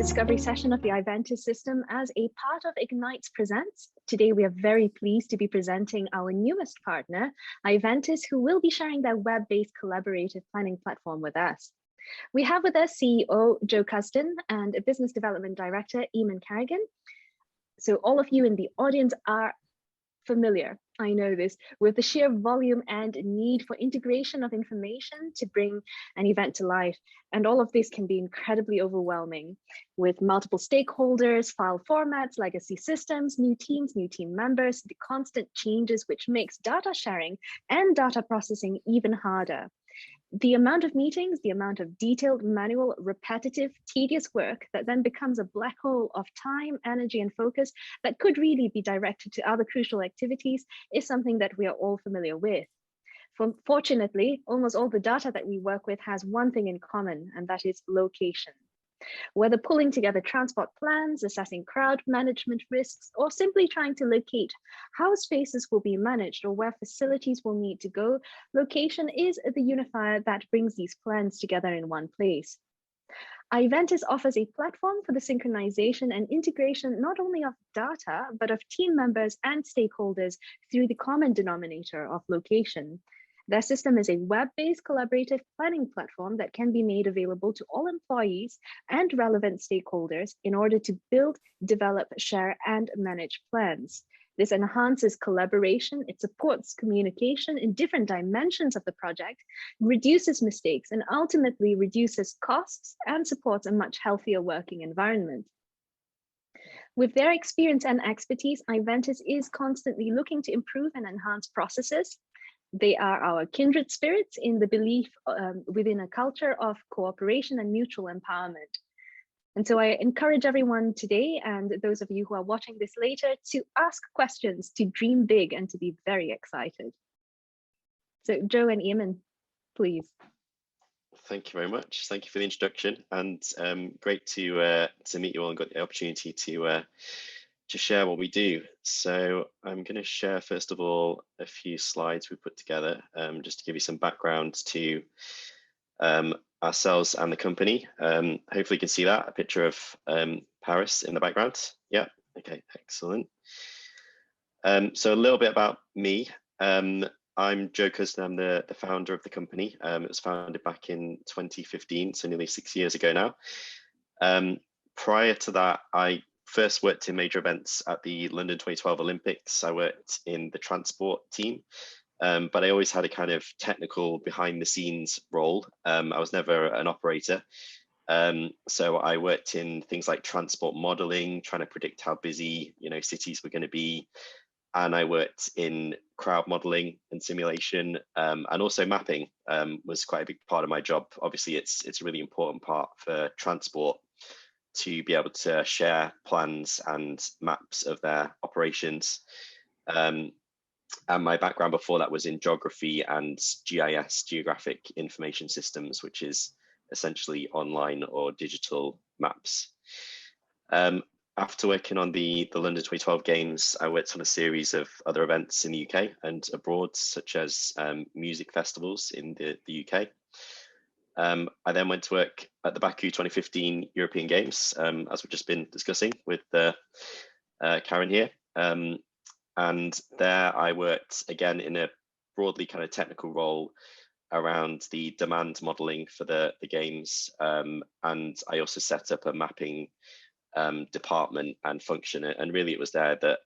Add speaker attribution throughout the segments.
Speaker 1: discovery session of the iventis system as a part of IGNITE's Presents. Today, we are very pleased to be presenting our newest partner, iventis, who will be sharing their web-based collaborative planning platform with us. We have with us CEO Joe Custon and Business Development Director Eamon Carrigan. So all of you in the audience are familiar, I know this, with the sheer volume and need for integration of information to bring an event to life. And all of this can be incredibly overwhelming with multiple stakeholders, file formats, legacy systems, new team members, the constant changes, which makes data sharing and data processing even harder. The amount of meetings, the amount of detailed, manual, repetitive, tedious work that then becomes a black hole of time, energy, and focus that could really be directed to other crucial activities is something that we are all familiar with. Fortunately, almost all the data that we work with has one thing in common, and that is location. Whether pulling together transport plans, assessing crowd management risks, or simply trying to locate how spaces will be managed or where facilities will need to go, location is the unifier that brings these plans together in one place. iventis offers a platform for the synchronization and integration not only of data, but of team members and stakeholders through the common denominator of location. Their system is a web-based collaborative planning platform that can be made available to all employees and relevant stakeholders in order to build, develop, share, and manage plans. This enhances collaboration, it supports communication in different dimensions of the project, reduces mistakes, and ultimately reduces costs and supports a much healthier working environment. With their experience and expertise, iventis is constantly looking to improve and enhance processes. They are our kindred spirits in the belief within a culture of cooperation and mutual empowerment. And so I encourage everyone today, and those of you who are watching this later, to ask questions, to dream big, and to be very excited. So Joe and Eamon, please.
Speaker 2: Thank you very much. Thank you for the introduction, and great to meet you all and got the opportunity to share what we do. So I'm going to share first of all a few slides we put together just to give you some background to ourselves and the company. Hopefully you can see that, a picture of Paris in the background. Yeah, okay, excellent. So a little bit about me. I'm Joe Custon, I'm the founder of the company. It was founded back in 2015, so nearly 6 years ago now. Prior to that, I first worked in major events at the London 2012 Olympics. I worked in the transport team, but I always had a kind of technical behind the scenes role. I was never an operator. So I worked in things like transport modeling, trying to predict how busy, cities were going to be. And I worked in crowd modeling and simulation, and also mapping was quite a big part of my job. Obviously, it's a really important part for transport to be able to share plans and maps of their operations. And my background before that was in geography and GIS, geographic information systems, which is essentially online or digital maps. After working on the London 2012 Games, I worked on a series of other events in the UK and abroad, such as music festivals in the UK. I then went to work at the Baku 2015 European Games, as we've just been discussing with Karen here. And there I worked again in a broadly kind of technical role around the demand modeling for the games. And I also set up a mapping department and function. And really it was there that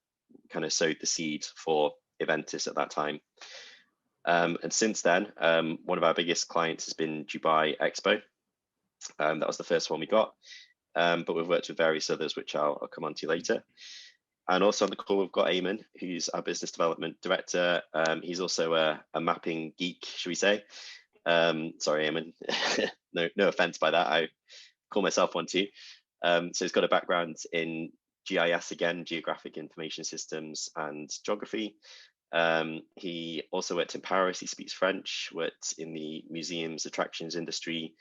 Speaker 2: kind of sowed the seed for Juventus at that time. And since then, one of our biggest clients has been Dubai Expo. That was the first one we got, but we've worked with various others, which I'll come on to later. And also on the call, we've got Eamon, who's our business development director. He's also a mapping geek, should we say. Sorry, Eamon, no offense by that. I call myself one too. So he's got a background in GIS again, geographic information systems and geography. He also worked in Paris. He speaks French, worked in the museums, attractions industry,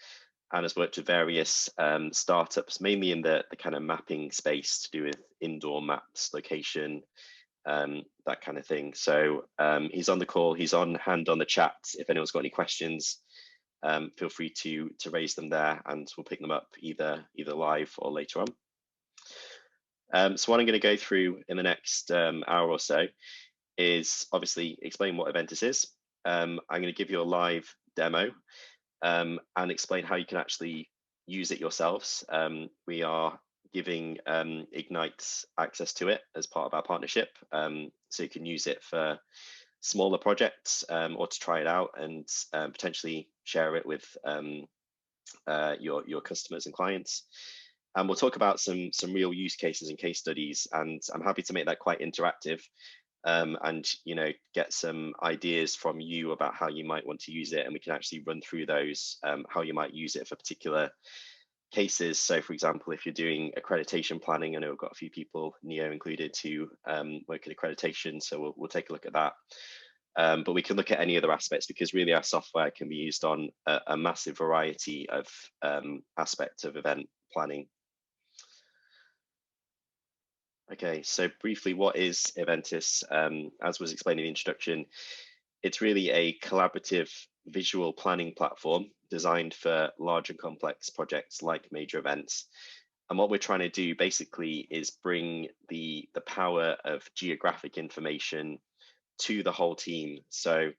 Speaker 2: and has worked with various startups, mainly in the kind of mapping space to do with indoor maps, location, that kind of thing. So he's on the call, he's on hand on the chat if anyone's got any questions. feel free to raise them there, and we'll pick them up either live or later on. So what I'm going to go through in the next hour or so is obviously explain what Iventis is. I'm going to give you a live demo and explain how you can actually use it yourselves. We are giving Ignite access to it as part of our partnership, so you can use it for smaller projects or to try it out and potentially share it with your customers and clients. And we'll talk about some real use cases and case studies, and I'm happy to make that quite interactive, and get some ideas from you about how you might want to use it, and we can actually run through those, how you might use it for particular cases. So for example, if you're doing accreditation planning, I know we've got a few people, Neo included, who work in accreditation, so we'll take a look at that. But we can look at any other aspects, because really our software can be used on a massive variety of aspects of event planning. Okay, so briefly, what is Iventis? As was explained in the introduction, it's really a collaborative visual planning platform designed for large and complex projects like major events. And what we're trying to do basically is bring the power of geographic information to the whole team. So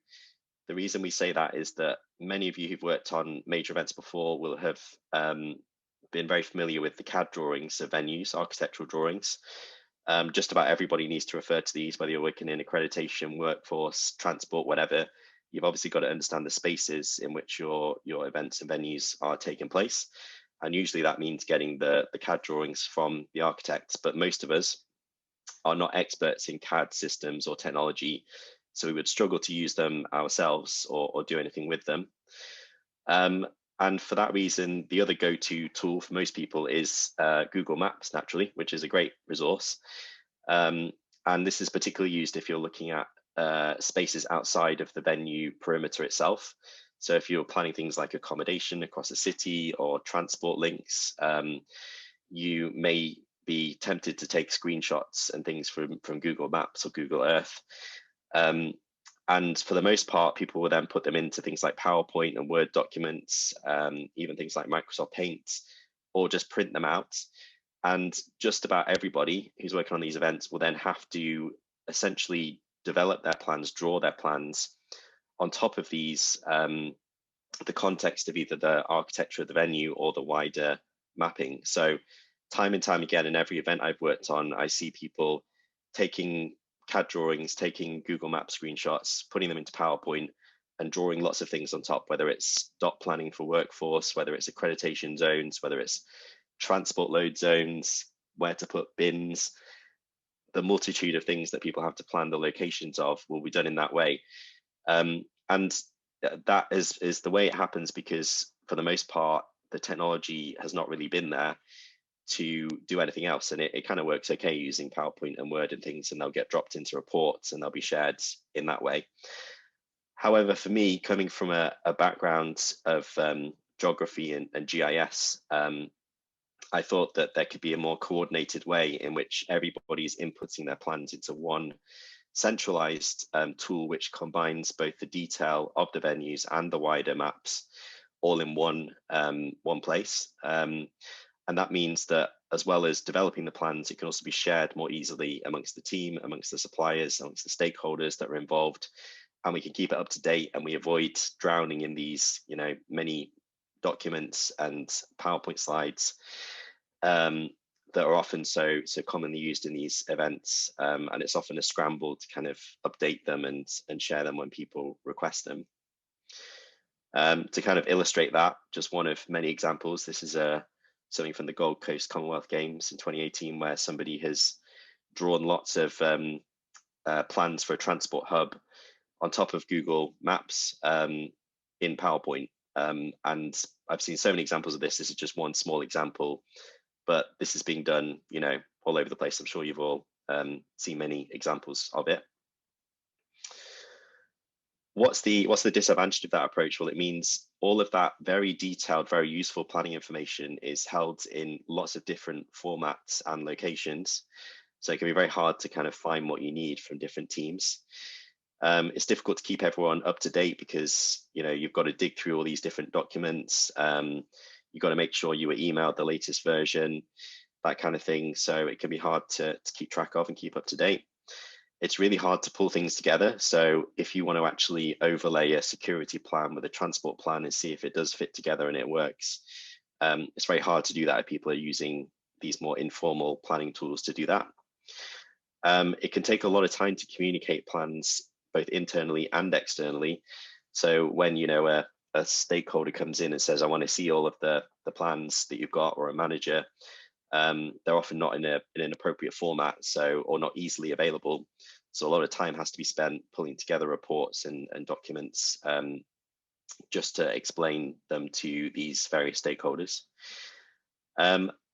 Speaker 2: the reason we say that is that many of you who've worked on major events before will have been very familiar with the CAD drawings of venues, architectural drawings. Just about everybody needs to refer to these, whether you're working in accreditation, workforce, transport, whatever. You've obviously got to understand the spaces in which your events and venues are taking place. And usually that means getting the CAD drawings from the architects, but most of us are not experts in CAD systems or technology, so we would struggle to use them ourselves or do anything with them. And for that reason, the other go-to tool for most people is Google Maps, naturally, which is a great resource. And this is particularly used if you're looking at spaces outside of the venue perimeter itself. So if you're planning things like accommodation across a city or transport links, you may be tempted to take screenshots and things from Google Maps or Google Earth. And for the most part, people will then put them into things like PowerPoint and Word documents, even things like Microsoft Paint, or just print them out. And just about everybody who's working on these events will then have to essentially develop their plans, draw their plans on top of these, the context of either the architecture of the venue or the wider mapping. So time and time again, in every event I've worked on, I see people taking CAD drawings, taking Google Maps screenshots, putting them into PowerPoint and drawing lots of things on top, whether it's dot planning for workforce, whether it's accreditation zones, whether it's transport load zones, where to put bins. The multitude of things that people have to plan the locations of will be done in that way. And that is the way it happens because for the most part, the technology has not really been there to do anything else, and it kind of works okay using PowerPoint and Word and things, and they'll get dropped into reports and they'll be shared in that way. However, for me, coming from a background of geography and GIS, I thought that there could be a more coordinated way in which everybody's inputting their plans into one centralized tool, which combines both the detail of the venues and the wider maps all in one place. And that means that as well as developing the plans, it can also be shared more easily amongst the team, amongst the suppliers, amongst the stakeholders that are involved. And we can keep it up to date and we avoid drowning in these, many documents and PowerPoint slides that are often so commonly used in these events. And it's often a scramble to kind of update them and share them when people request them. To kind of illustrate that, just one of many examples, this is something from the Gold Coast Commonwealth Games in 2018, where somebody has drawn lots of plans for a transport hub on top of Google Maps in PowerPoint. And I've seen so many examples of this. This is just one small example, but this is being done, all over the place. I'm sure you've all seen many examples of it. What's the disadvantage of that approach? Well, it means all of that very detailed, very useful planning information is held in lots of different formats and locations. So it can be very hard to kind of find what you need from different teams. It's difficult to keep everyone up to date because you've got to dig through all these different documents. You've got to make sure you were emailed the latest version, that kind of thing. So it can be hard to keep track of and keep up to date. It's really hard to pull things together. So if you want to actually overlay a security plan with a transport plan and see if it does fit together and it works, it's very hard to do that if people are using these more informal planning tools to do that. It can take a lot of time to communicate plans both internally and externally. So when a stakeholder comes in and says, I want to see all of the plans that you've got, or a manager, they're often not in an appropriate format, or not easily available. So a lot of time has to be spent pulling together reports and documents just to explain them to these various stakeholders.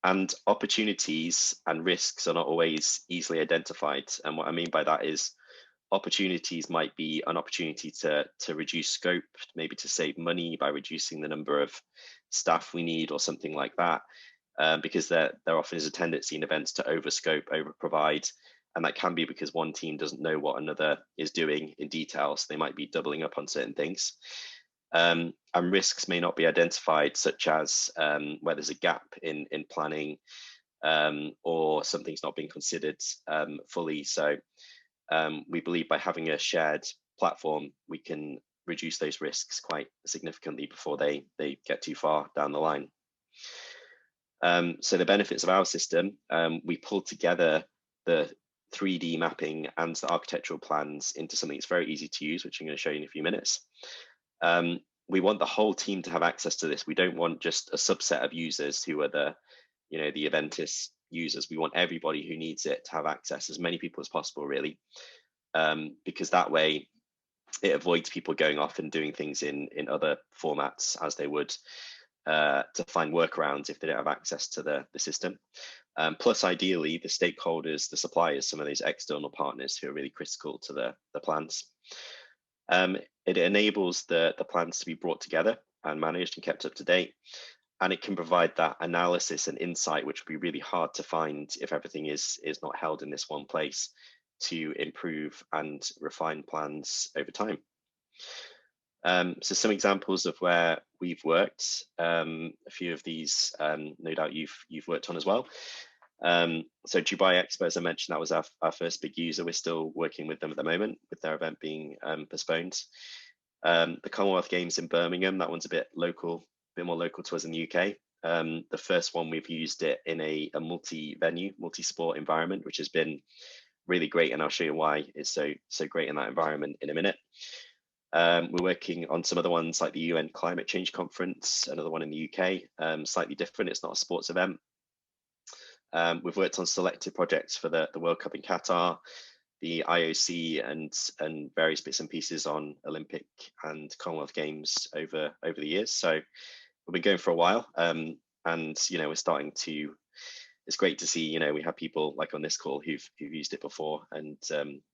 Speaker 2: And opportunities and risks are not always easily identified. And what I mean by that is opportunities might be an opportunity to reduce scope, maybe to save money by reducing the number of staff we need or something like that. Because there often is a tendency in events to overscope, overprovide, and that can be because one team doesn't know what another is doing in detail, so they might be doubling up on certain things. And risks may not be identified, such as where there's a gap in planning, or something's not being considered fully. So we believe by having a shared platform, we can reduce those risks quite significantly before they get too far down the line. So the benefits of our system, we pull together the 3D mapping and the architectural plans into something that's very easy to use, which I'm going to show you in a few minutes. We want the whole team to have access to this. We don't want just a subset of users who are the Iventis users. We want everybody who needs it to have access, as many people as possible, really, because that way it avoids people going off and doing things in other formats as they would to find workarounds if they don't have access to the system. Plus, ideally, the stakeholders, the suppliers, some of those external partners who are really critical to the plans. It enables the plans to be brought together and managed and kept up to date. And it can provide that analysis and insight, which would be really hard to find if everything is not held in this one place, to improve and refine plans over time. So some examples of where we've worked, a few of these no doubt you've worked on as well. So Dubai Expo, as I mentioned, that was our first big user. We're still working with them at the moment, with their event being postponed. The Commonwealth Games in Birmingham, that one's a bit local, a bit more local to us in the UK. The first one, we've used it in a multi-venue, multi-sport environment, which has been really great, and I'll show you why it's so great in that environment in a minute. We're working on some other ones like the UN Climate Change Conference, another one in the UK, slightly different. It's not a sports event. We've worked on selected projects for the World Cup in Qatar, the IOC, and various bits and pieces on Olympic and Commonwealth Games over the years. So we've been going for a while, and we're starting to. It's great to see, we have people like on this call who've used it before, and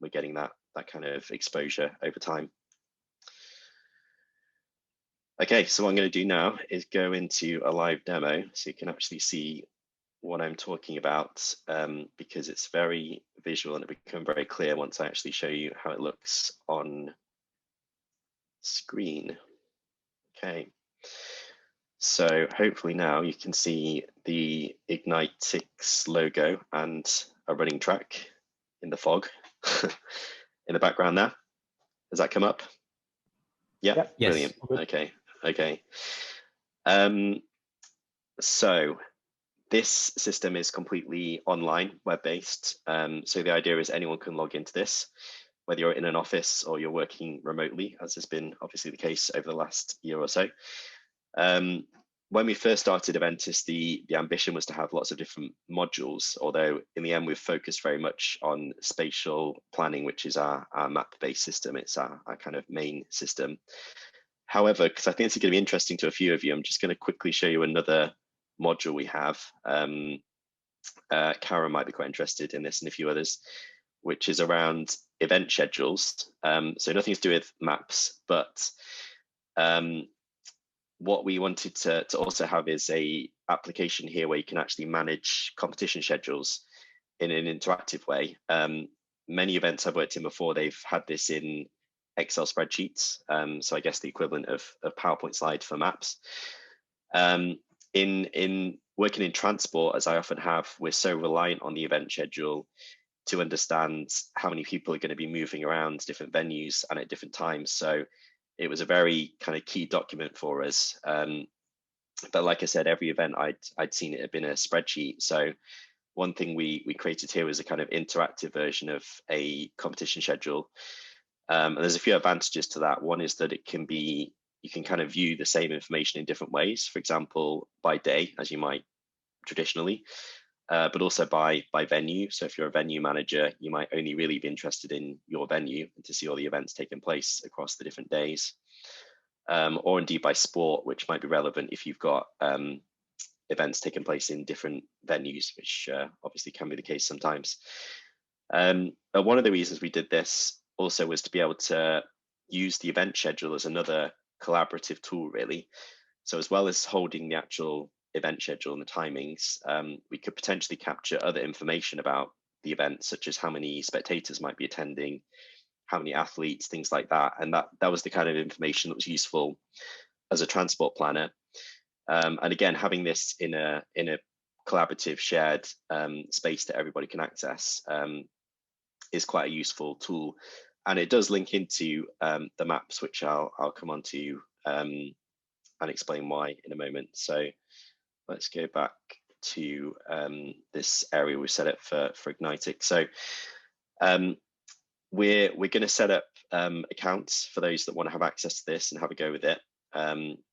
Speaker 2: we're getting that kind of exposure over time. Okay, so what I'm going to do now is go into a live demo so you can actually see what I'm talking about, because it's very visual and it becomes very clear once I actually show you how it looks on screen. Okay, so hopefully now you can see the IGNITX logo and a running track in the fog in the background there. Does that come up? Yeah, yep. Yes. Brilliant. Okay. So this system is completely online, web-based. So the idea is anyone can log into this, whether you're in an office or you're working remotely, as has been obviously the case over the last year or so. When we first started Juventus, the ambition was to have lots of different modules, although in the end we've focused very much on spatial planning, which is our map-based system. It's our kind of main system. However, because I think it's going to be interesting to a few of you, I'm just going to quickly show you another module we have. Karen might be quite interested in this and a few others, which is around event schedules. So nothing to do with maps, but what we wanted to also have is a application here where you can actually manage competition schedules in an interactive way. Many events I've worked in before, they've had this in Excel spreadsheets. So I guess the equivalent of PowerPoint slides for maps. In working in transport, as I often have, we're so reliant on the event schedule to understand how many people are going to be moving around different venues and at different times. So it was a very kind of key document for us. But like I said, every event I'd seen it had been a spreadsheet. So one thing we created here was a kind of interactive version of a competition schedule. And there's a few advantages to that. One is that you can kind of view the same information in different ways. For example, by day, as you might traditionally, but also by venue. So if you're a venue manager, you might only really be interested in your venue and to see all the events taking place across the different days. Or indeed by sport, which might be relevant if you've got events taking place in different venues, which obviously can be the case sometimes. But one of the reasons we did this also was to be able to use the event schedule as another collaborative tool, really. So as well as holding the actual event schedule and the timings, we could potentially capture other information about the event, such as how many spectators might be attending, how many athletes, things like that. And that was the kind of information that was useful as a transport planner. And again, having this in a collaborative shared space that everybody can access is quite a useful tool. And it does link into the maps, which I'll come on to and explain why in a moment. So let's go back to this area we set up for IGNITX. So we're going to set up accounts for those that want to have access to this and have a go with it.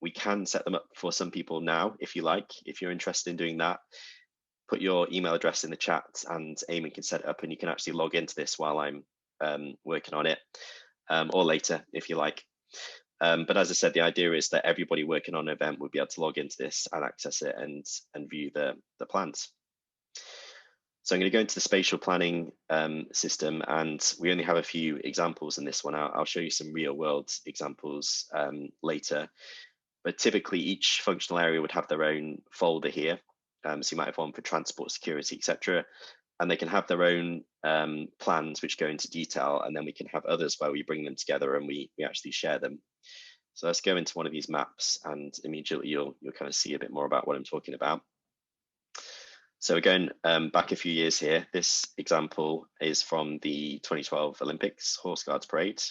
Speaker 2: We can set them up for some people now, if you like. If you're interested in doing that, put your email address in the chat and Eamon can set it up and you can actually log into this while I'm working on it, or later if you like. But as I said, the idea is that everybody working on an event would be able to log into this and access it and view the plans. So I'm going to go into the spatial planning system, and we only have a few examples in this one. I'll show you some real world examples later. But typically each functional area would have their own folder here. So you might have one for transport, security, etc. And they can have their own plans which go into detail, and then we can have others where we bring them together and we actually share them. So let's go into one of these maps and immediately you'll kind of see a bit more about what I'm talking about. So again, back a few years here, this example is from the 2012 Olympics Horse Guards Parade,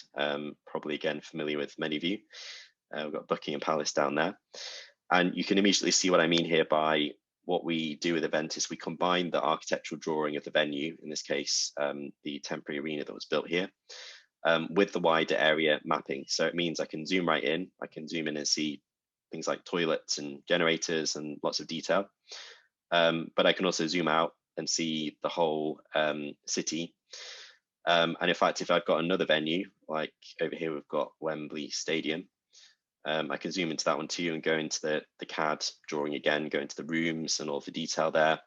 Speaker 2: probably again familiar with many of you. We've got Buckingham Palace down there. And you can immediately see what I mean here by what we do with Eventis. We combine the architectural drawing of the venue, in this case, the temporary arena that was built here, with the wider area mapping. So it means I can zoom right in, I can zoom in and see things like toilets and generators and lots of detail. But I can also zoom out and see the whole city. And in fact, if I've got another venue, like over here, we've got Wembley Stadium, I can zoom into that one too and go into the CAD drawing again, go into the rooms and all the detail there.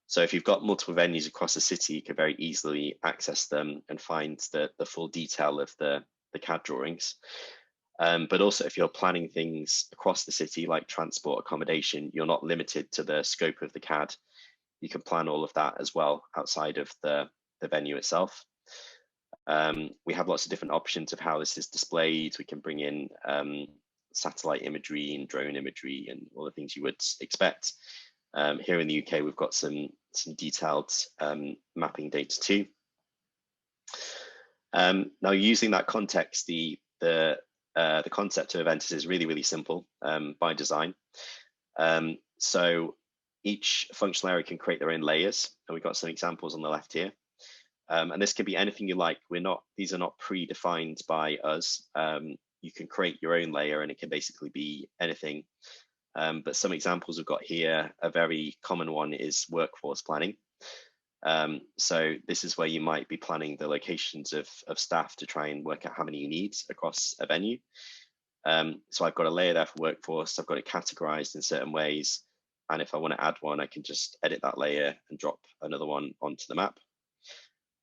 Speaker 2: So if you've got multiple venues across the city, you can very easily access them and find the full detail of the CAD drawings. But also if you're planning things across the city, like transport, accommodation, you're not limited to the scope of the CAD. You can plan all of that as well outside of the venue itself. We have lots of different options of how this is displayed. We can bring in satellite imagery and drone imagery and all the things you would expect. Here in the UK, we've got some detailed mapping data too. Now, using that context, the concept of Eventis is really, really simple by design. So each functional area can create their own layers, and we've got some examples on the left here. And this can be anything you like. These are not predefined by us. You can create your own layer and it can basically be anything. But some examples we've got here, a very common one is workforce planning. So this is where you might be planning the locations of staff to try and work out how many you need across a venue. So I've got a layer there for workforce. I've got it categorized in certain ways. And if I want to add one, I can just edit that layer and drop another one onto the map.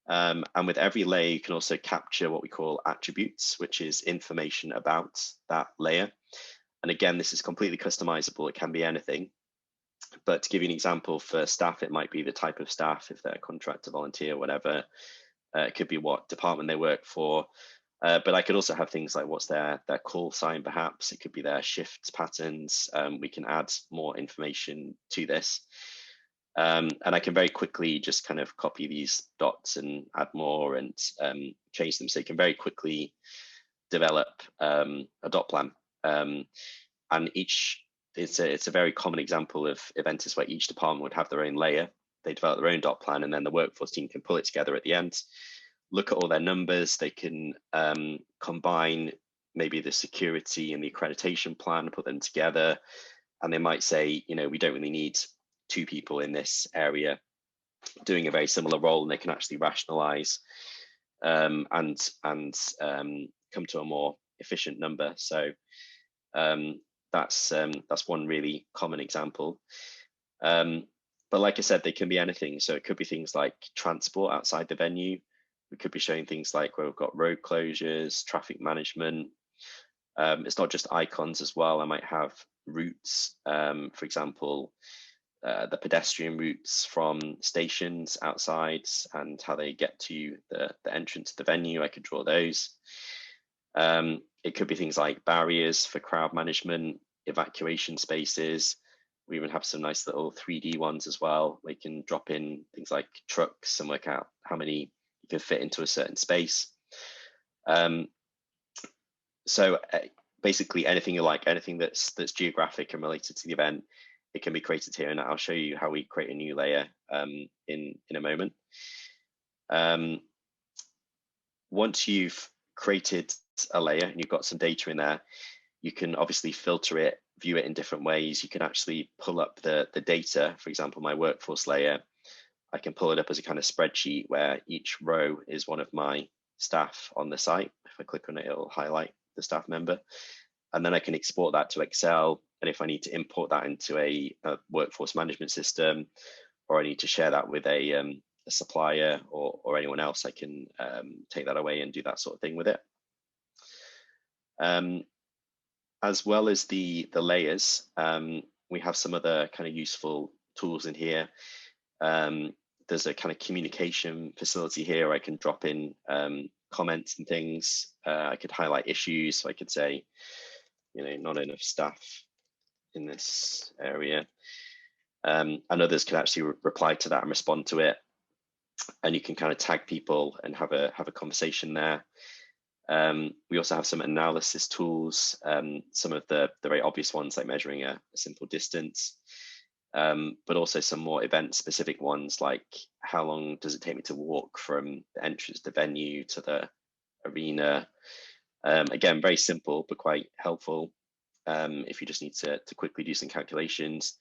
Speaker 2: And with every layer, you can also capture what we call attributes, which is information about that layer. And again, this is completely customizable. It can be anything. But to give you an example, for staff, it might be the type of staff, if they're a contractor, volunteer, whatever. It could be what department they work for. But I could also have things like what's their call sign, perhaps. It could be their shift patterns. We can add more information to this. And I can very quickly just kind of copy these dots and add more and change them. So you can very quickly develop a dot plan. And it's a very common example of Iventis where each department would have their own layer. They develop their own dot plan, and then the workforce team can pull it together at the end, look at all their numbers. They can combine maybe the security and the accreditation plan, put them together, and they might say, we don't really need 2 people in this area doing a very similar role, and they can actually rationalize and come to a more efficient number. So that's one really common example. But like I said, they can be anything. So it could be things like transport outside the venue. We could be showing things like where we've got road closures, traffic management. It's not just icons as well. I might have routes, for example, the pedestrian routes from stations outside and how they get to the entrance to the venue. I could draw those. It could be things like barriers for crowd management, evacuation spaces. We even have some nice little 3D ones as well. We can drop in things like trucks and work out how many you can fit into a certain space. So basically anything you like, anything that's geographic and related to the event, it can be created here. And I'll show you how we create a new layer in a moment. Once you've created a layer and you've got some data in there, you can obviously filter it, view it in different ways. You can actually pull up the data. For example, my workforce layer, I can pull it up as a kind of spreadsheet where each row is one of my staff on the site. If I click on it, it'll highlight the staff member. And then I can export that to Excel. And if I need to import that into a workforce management system, or I need to share that with a supplier or anyone else, I can take that away and do that sort of thing with it. As well as the layers, we have some other kind of useful tools in here. There's a kind of communication facility here. I can drop in comments and things. I could highlight issues. So I could say, not enough staff in this area. And others can actually reply to that and respond to it. And you can kind of tag people and have a conversation there. We also have some analysis tools, some of the very obvious ones like measuring a simple distance, but also some more event specific ones like how long does it take me to walk from the entrance to the venue to the arena. Again, very simple, but quite helpful if you just need to quickly do some calculations.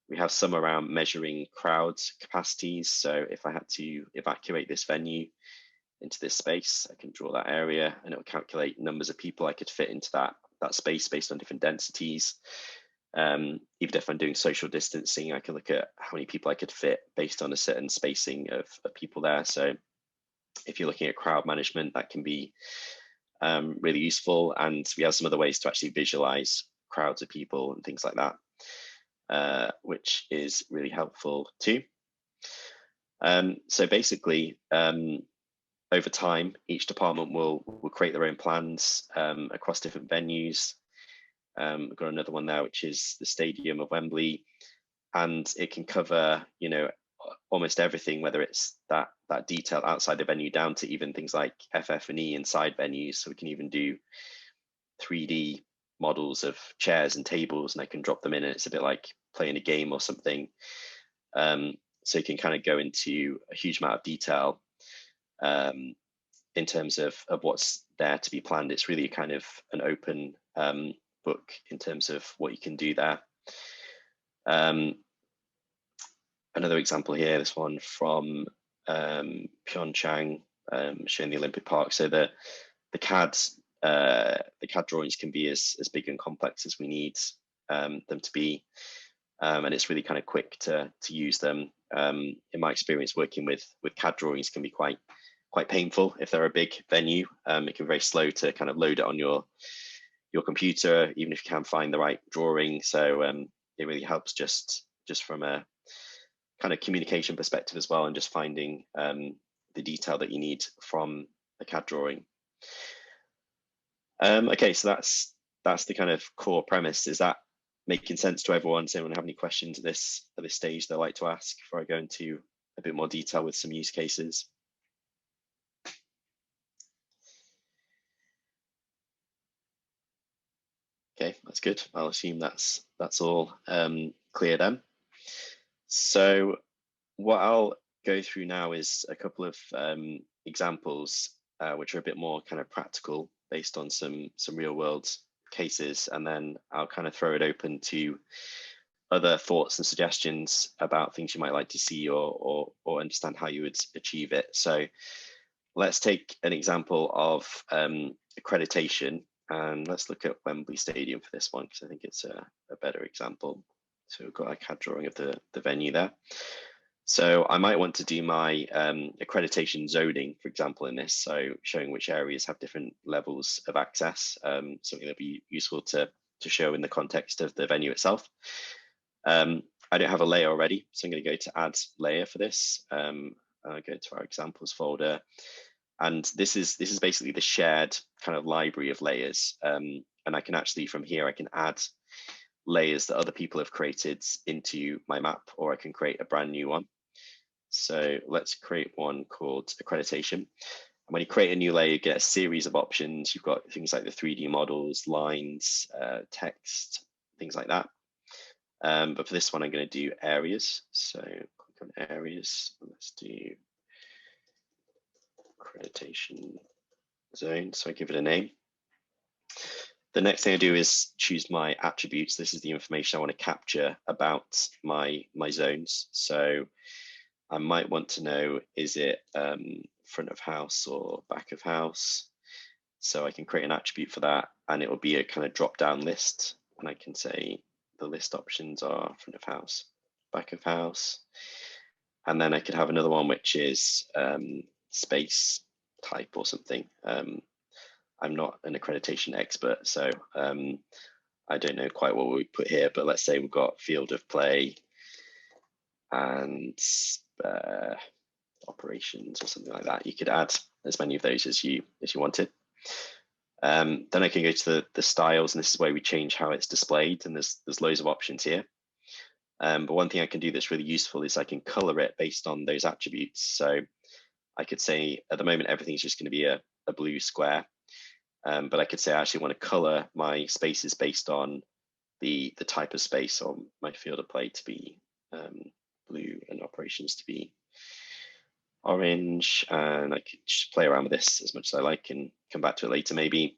Speaker 2: We have some around measuring crowd capacities. So if I had to evacuate this venue into this space, I can draw that area and it will calculate numbers of people I could fit into that space based on different densities. Even if I'm doing social distancing, I can look at how many people I could fit based on a certain spacing of people there. So if you're looking at crowd management, that can be really useful. And we have some other ways to actually visualize crowds of people and things like that, which is really helpful too. So basically, over time, each department will create their own plans across different venues. We've got another one there, which is the Stadium of Wembley, and it can cover, almost everything, whether it's that detail outside the venue down to even things like FF&E inside venues. So we can even do 3D models of chairs and tables, and I can drop them in, and it's a bit like playing a game or something. So you can kind of go into a huge amount of detail in terms of what's there to be planned. It's really kind of an open book in terms of what you can do there. Another example here, this one from Pyeongchang, showing the Olympic Park. So the CAD drawings can be as big and complex as we need them to be, and it's really kind of quick to use them. In my experience, working with CAD drawings can be quite painful if they're a big venue. It can be very slow to kind of load it on your computer, even if you can find the right drawing. So it really helps just from a kind of communication perspective as well, and just finding the detail that you need from a CAD drawing. Okay, so that's the kind of core premise. Is that making sense to everyone? Does anyone have any questions at this stage they'd like to ask before I go into a bit more detail with some use cases? Okay, that's good. I'll assume that's all clear then. So what I'll go through now is a couple of examples which are a bit more kind of practical based on some real world cases, and then I'll kind of throw it open to other thoughts and suggestions about things you might like to see or understand how you would achieve it. So let's take an example of accreditation, and let's look at Wembley Stadium for this one, because I think it's a better example. So we've got a CAD drawing of the venue there. So I might want to do my accreditation zoning, for example, in this, so showing which areas have different levels of access, something that'll be useful to show in the context of the venue itself. I don't have a layer already, so I'm going to go to add layer for this. I'll go to our examples folder, and this is basically the shared kind of library of layers, and I can actually, from here, I can add layers that other people have created into my map, or I can create a brand new one. So let's create one called accreditation. And when you create a new layer, you get a series of options. You've got things like the 3D models, lines, text, things like that. But for this one, I'm going to do areas. So click on areas. Let's do accreditation zone. So I give it a name. The next thing I do is choose my attributes. This is the information I want to capture about my zones. So I might want to know, is it front of house or back of house? So I can create an attribute for that, and it will be a kind of drop down list. And I can say the list options are front of house, back of house. And then I could have another one, which is space type or something. I'm not an accreditation expert, so I don't know quite what we put here, but let's say we've got field of play and operations or something like that. You could add as many of those as you wanted. Then I can go to the styles, and this is where we change how it's displayed, and there's loads of options here. But one thing I can do that's really useful is I can color it based on those attributes. So I could say at the moment everything's just going to be a blue square. But I could say I actually want to color my spaces based on the type of space, or my field of play to be blue and operations to be orange. And I could just play around with this as much as I like and come back to it later maybe.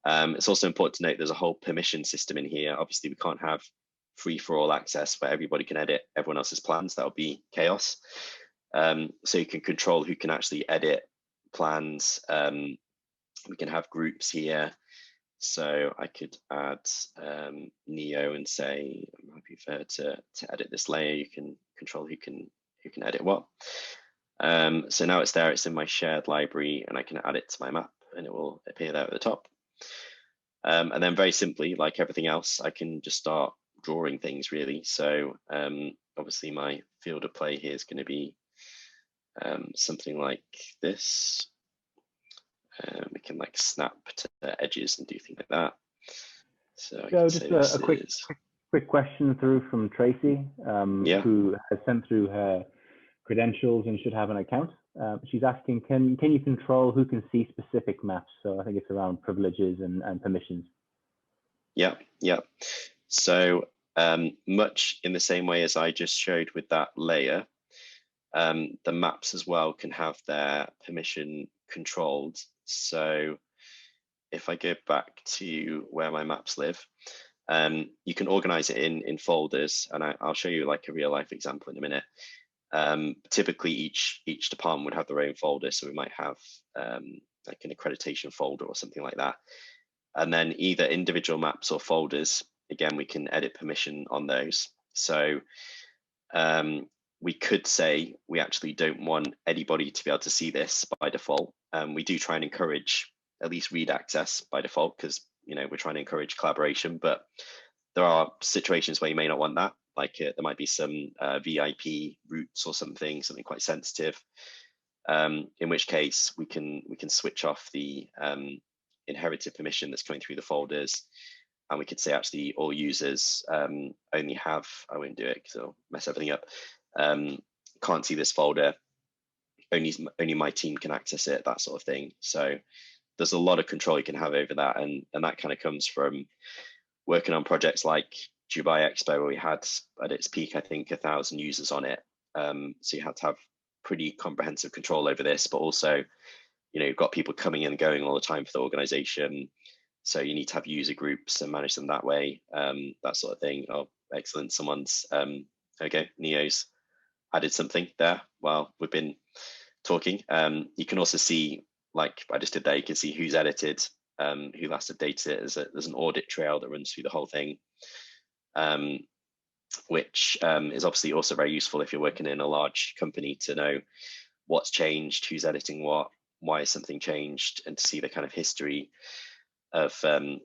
Speaker 2: It's also important to note there's a whole permission system in here. Obviously, we can't have free for all access where everybody can edit everyone else's plans. That would be chaos. So you can control who can actually edit plans. We can have groups here. So I could add Neo and say, I prefer to edit this layer. You can control who can edit what. So now it's there, it's in my shared library, and I can add it to my map and it will appear there at the top. And then very simply, like everything else, I can just start drawing things really. So obviously my field of play here is going to be something like this. We can like snap to the edges and do things like that. So
Speaker 3: just a quick question through from Tracy, who has sent through her credentials and should have an account. She's asking, can you control who can see specific maps? So I think it's around privileges and permissions.
Speaker 2: Yeah. So much in the same way as I just showed with that layer, the maps as well can have their permission controlled. So if I go back to where my maps live, you can organize it in folders, and I'll show you like a real life example in a minute. Typically each department would have their own folder, so we might have like an accreditation folder or something like that, and then either individual maps or folders, again we can edit permission on those. So we could say we actually don't want anybody to be able to see this by default. We do try and encourage at least read access by default, because we're trying to encourage collaboration, but there are situations where you may not want that. Like there might be some VIP routes or something quite sensitive, in which case we can switch off the inherited permission that's coming through the folders. And we could say actually all users only have, I won't do it because it'll mess everything up, can't see this folder, only my team can access it, that sort of thing. So there's a lot of control you can have over that. And that kind of comes from working on projects like Dubai Expo, where we had at its peak, I think 1,000 users on it. So you had to have pretty comprehensive control over this, but also, you know, you've got people coming and going all the time for the organization. So you need to have user groups and manage them that way, that sort of thing. Oh, excellent. Someone's, okay, Neo's added something there while we've been talking. You can also see, like I just did there, you can see who's edited, who last updated it. There's an audit trail that runs through the whole thing, which is obviously also very useful if you're working in a large company to know what's changed, who's editing what, why is something changed, and to see the kind of history of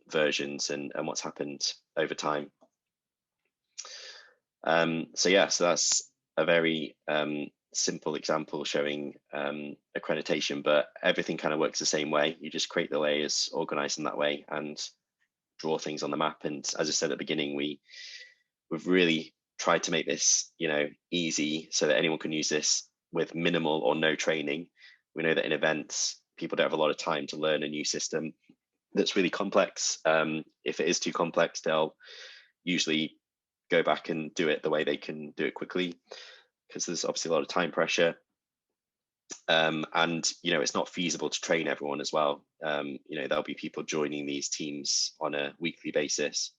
Speaker 2: versions and what's happened over time. So yeah, so that's a very simple example showing accreditation, but everything kind of works the same way. You just create the layers, organize them that way, and draw things on the map. And as I said at the beginning, we've really tried to make this, you know, easy so that anyone can use this with minimal or no training. We know that in events, people don't have a lot of time to learn a new system that's really complex. If it is too complex, they'll usually go back and do it the way they can do it quickly, because there's obviously a lot of time pressure. And, you know, it's not feasible to train everyone as well. You know, there'll be people joining these teams on a weekly basis.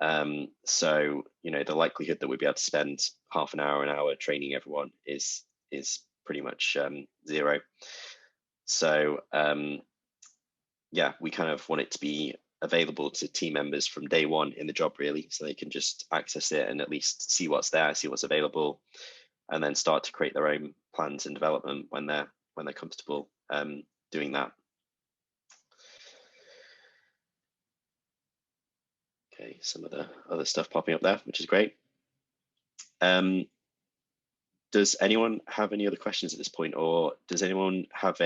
Speaker 2: So, you know, the likelihood that we'd be able to spend half an hour training everyone is pretty much zero. So, yeah, we kind of want it to be available to team members from day one in the job, really, so they can just access it and at least see what's there, see what's available, and then start to create their own plans and development when they're comfortable doing that. Okay, some of the other stuff popping up there, which is great. Does anyone have any other questions at this point, or does anyone have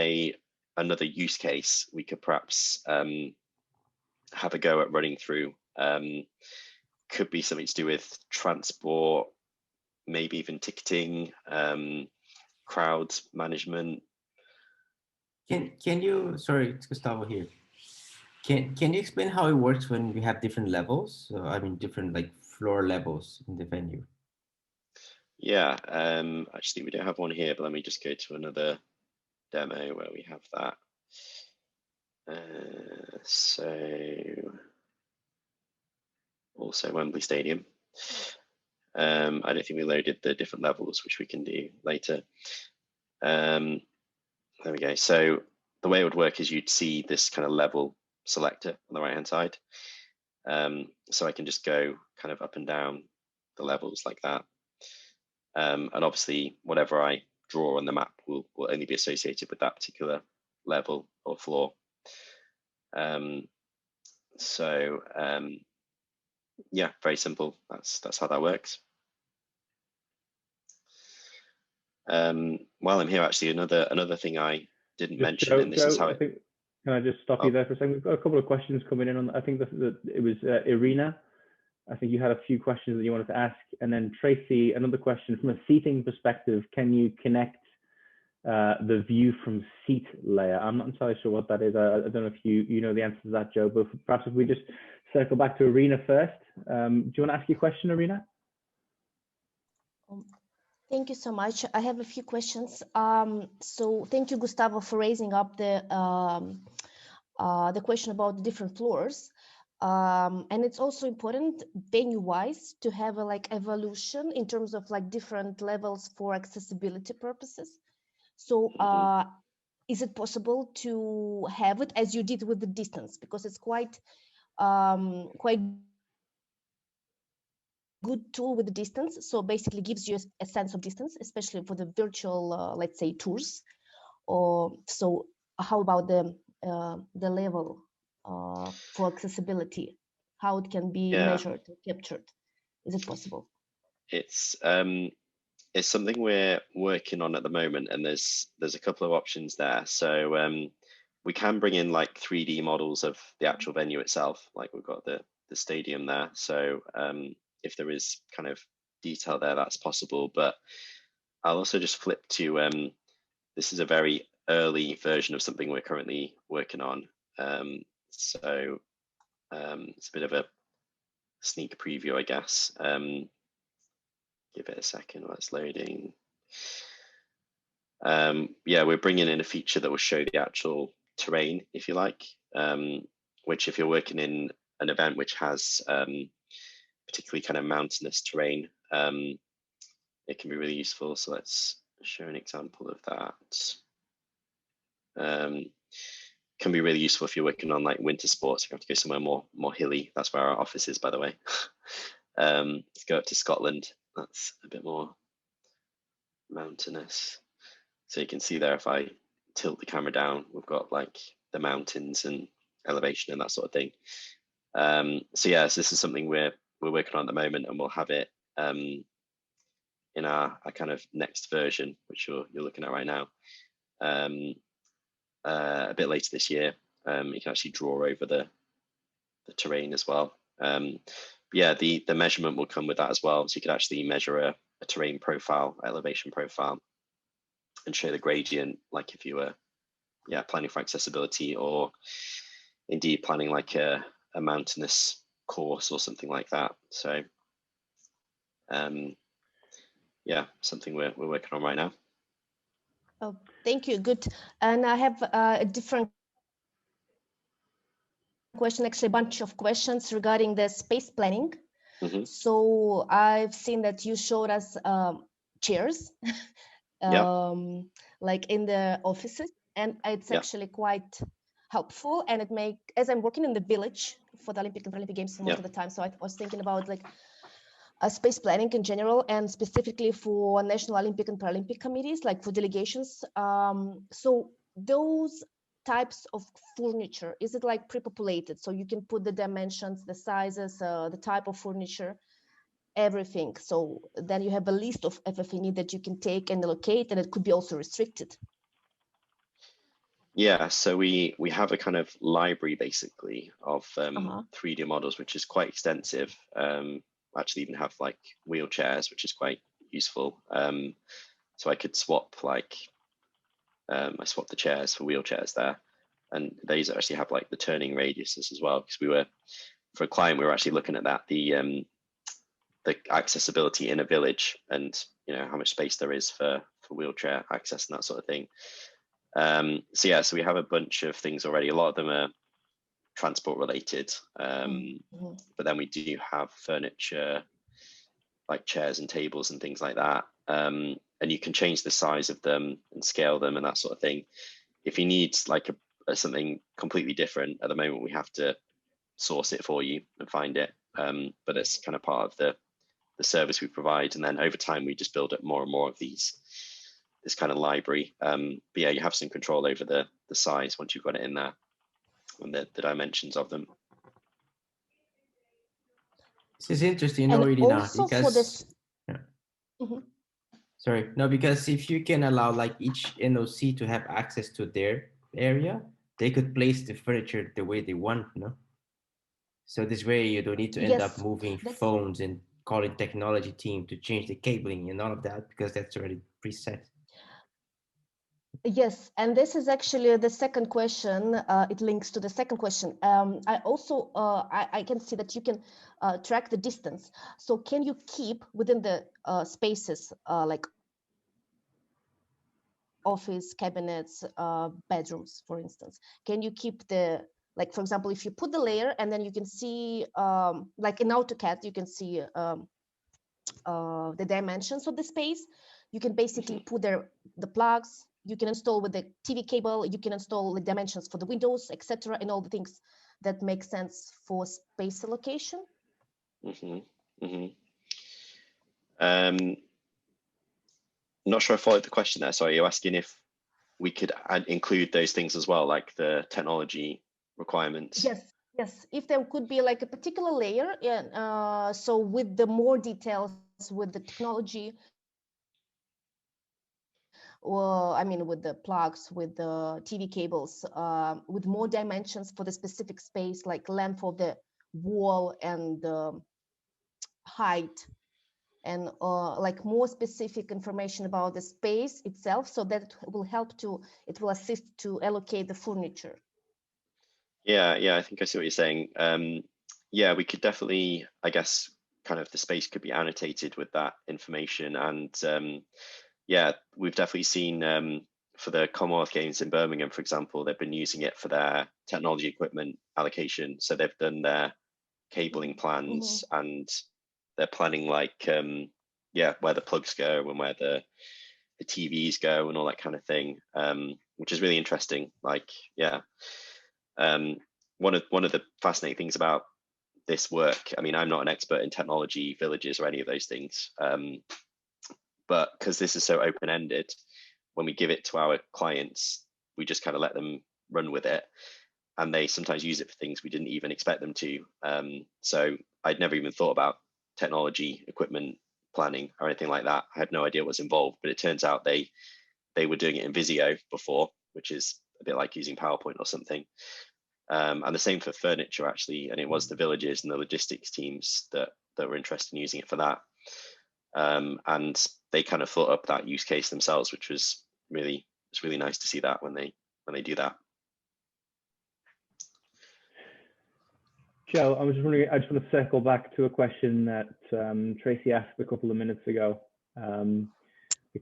Speaker 2: another use case we could perhaps have a go at running through? Could be something to do with transport, maybe even ticketing, crowd management.
Speaker 4: Can you, sorry, it's Gustavo here. Can you explain how it works when we have different levels? So, I mean, different like floor levels in the venue.
Speaker 2: Yeah, actually we don't have one here, but let me just go to another demo where we have that. So also Wembley Stadium. I don't think we loaded the different levels, which we can do later. There we go. So the way it would work is you'd see this kind of level selector on the right hand side. So I can just go kind of up and down the levels like that. And obviously whatever I draw on the map will only be associated with that particular level or floor. Yeah, very simple. That's how that works. While I'm here, actually, another thing I didn't mention,
Speaker 3: Joe,
Speaker 2: and this is how it.
Speaker 3: Can I just stop you there for a second? We've got a couple of questions coming in on. I think that it was Irina. I think you had a few questions that you wanted to ask, and then Tracy, another question from a seating perspective. Can you connect the view from seat layer? I'm not entirely sure what that is. I don't know if you know the answer to that, Joe, but perhaps if we just circle back to Irina first. Do you want to ask your question, Irina?
Speaker 5: Thank you so much. I have a few questions. So thank you, Gustavo, for raising up the question about the different floors. And it's also important venue-wise to have a like evolution in terms of like different levels for accessibility purposes. So is it possible to have it as you did with the distance, because it's quite good tool with the distance. So basically gives you a sense of distance, especially for the virtual, let's say, tours. Or so how about the level for accessibility, how it can be measured, captured? Is it possible?
Speaker 2: It's something we're working on at the moment, and there's a couple of options there. So we can bring in like 3D models of the actual venue itself, like we've got the stadium there. So if there is kind of detail there, that's possible. But I'll also just flip to, this is a very early version of something we're currently working on. So it's a bit of a sneak preview, I guess. Give it a second while it's loading. Yeah, we're bringing in a feature that will show the actual terrain, if you like, which if you're working in an event which has particularly kind of mountainous terrain, it can be really useful. So let's show an example of that. Can be really useful if you're working on like winter sports. You have to go somewhere more hilly. That's where our office is, by the way. Let's go up to Scotland. That's a bit more mountainous. So you can see there, if I tilt the camera down, we've got like the mountains and elevation and that sort of thing. So yeah, so this is something we're working on at the moment, and we'll have it in our kind of next version, which you're looking at right now. A bit later this year, you can actually draw over the terrain as well. Yeah, the measurement will come with that as well. So you could actually measure a terrain profile, elevation profile, and show the gradient, like if you were, yeah, planning for accessibility, or indeed planning like a mountainous course or something like that. So yeah, something we're working on right now.
Speaker 5: Oh, thank you. Good. And I have a different question, actually a bunch of questions regarding the space planning.
Speaker 2: Mm-hmm.
Speaker 5: So I've seen that you showed us chairs, like in the offices, and it's actually quite helpful. And it as I'm working in the village for the Olympic and Paralympic Games most of the time, so I was thinking about like space planning in general, and specifically for National Olympic and Paralympic committees, like for delegations. So those types of furniture, is it like pre-populated? So you can put the dimensions, the sizes, the type of furniture, everything. So then you have a list of FF&E that you can take and allocate, and it could be also restricted.
Speaker 2: Yeah, so we have a kind of library basically of 3D models, which is quite extensive. Actually even have like wheelchairs, which is quite useful. So I could swap like, I swapped the chairs for wheelchairs there, and these actually have like the turning radiuses as well, because for a client, we were actually looking at that, the accessibility in a village, and you know how much space there is for wheelchair access and that sort of thing. So yeah, so we have a bunch of things already. A lot of them are transport related, but then we do have furniture like chairs and tables and things like that, and you can change the size of them and scale them and that sort of thing. If you need like something completely different, at the moment we have to source it for you and find it, but it's kind of part of the service we provide, and then over time we just build up more and more of this kind of library. But yeah, you have some control over the size once you've got it in there, and the dimensions of them.
Speaker 4: This is interesting, Irina, because
Speaker 5: for this,
Speaker 4: sorry, no, because if you can allow like each NOC to have access to their area, they could place the furniture the way they want, no? So this way you don't need to end up moving phones and calling technology team to change the cabling and all of that, because that's already preset.
Speaker 5: Yes, and this is actually the second question. It links to the second question. I also, I can see that you can track the distance. So can you keep within the spaces, like office, cabinets, bedrooms, for instance, can you keep the, like, for example, if you put the layer and then you can see, like in AutoCAD, you can see the dimensions of the space. You can basically put the plugs, you can install with the TV cable, you can install the dimensions for the windows, etc., and all the things that make sense for space allocation.
Speaker 2: Not sure I followed the question there. So are you asking if we could include those things as well, like the technology requirements?
Speaker 5: Yes. If there could be like a particular layer, so with the more details with the technology, or I mean, with the plugs, with the TV cables, with more dimensions for the specific space, like length of the wall and the height, and like more specific information about the space itself, so that it will assist to allocate the furniture.
Speaker 2: Yeah, I think I see what you're saying. Yeah, we could definitely, I guess, kind of the space could be annotated with that information. And yeah, we've definitely seen for the Commonwealth Games in Birmingham, for example, they've been using it for their technology equipment allocation. So they've done their cabling plans and they're planning like, yeah, where the plugs go and where the TVs go and all that kind of thing, which is really interesting. Like, yeah. One of the fascinating things about this work, I mean, I'm not an expert in technology villages or any of those things, but because this is so open-ended, when we give it to our clients, we just kind of let them run with it, and they sometimes use it for things we didn't even expect them to. So I'd never even thought about technology equipment planning or anything like that. I had no idea what was involved, but it turns out they were doing it in Visio before, which is a bit like using PowerPoint or something. And the same for furniture, actually. And it was the villages and the logistics teams that were interested in using it for that. And they kind of thought up that use case themselves, which was really nice to see that when they do that.
Speaker 3: Joe, I was just wondering, I just want to circle back to a question that Tracy asked a couple of minutes ago. Can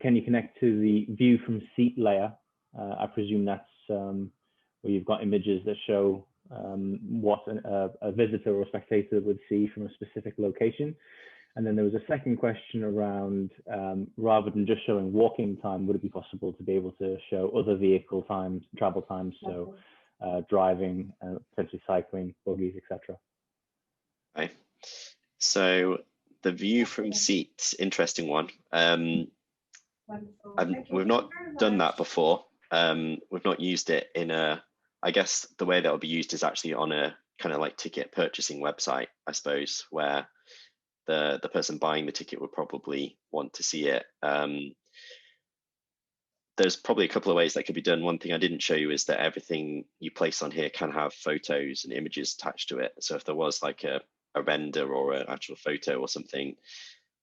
Speaker 3: you connect to the view from seat layer? I presume that's where you've got images that show what a visitor or spectator would see from a specific location. And then there was a second question around, rather than just showing walking time, would it be possible to be able to show other vehicle times, travel times, so driving, potentially cycling, buggies, etc.
Speaker 2: Okay. So the view from seats, interesting one. We've not done that before. We've not used it in a, I guess the way that will be used is actually on a kind of like ticket purchasing website, I suppose, where the person buying the ticket would probably want to see it. There's probably a couple of ways that could be done. One thing I didn't show you is that everything you place on here can have photos and images attached to it. So if there was like a render or an actual photo or something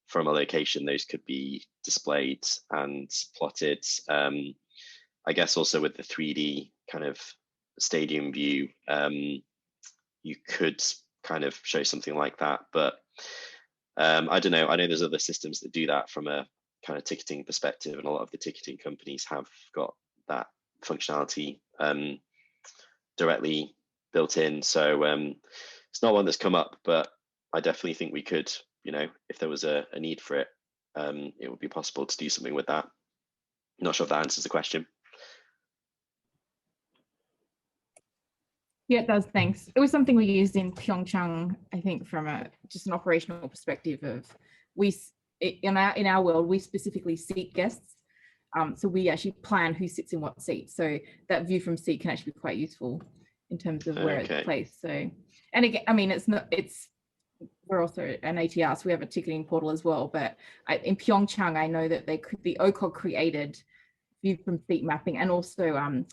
Speaker 2: from a location, those could be displayed and plotted. I guess also with the 3D kind of stadium view, you could kind of show something like that. But I don't know. I know there's other systems that do that from a kind of ticketing perspective, and a lot of the ticketing companies have got that functionality directly built in. So it's not one that's come up, but I definitely think we could, you know, if there was a need for it, it would be possible to do something with that. Not sure if that answers the question.
Speaker 6: Yeah, it does. Thanks. It was something we used in Pyeongchang, I think, from just an operational perspective of in our world, we specifically seat guests. So we actually plan who sits in what seat. So that view from seat can actually be quite useful in terms of where it's placed. So, and again, I mean, we're also an ATR, so we have a ticketing portal as well. But in Pyeongchang, I know that the OCOG created view from seat mapping, and also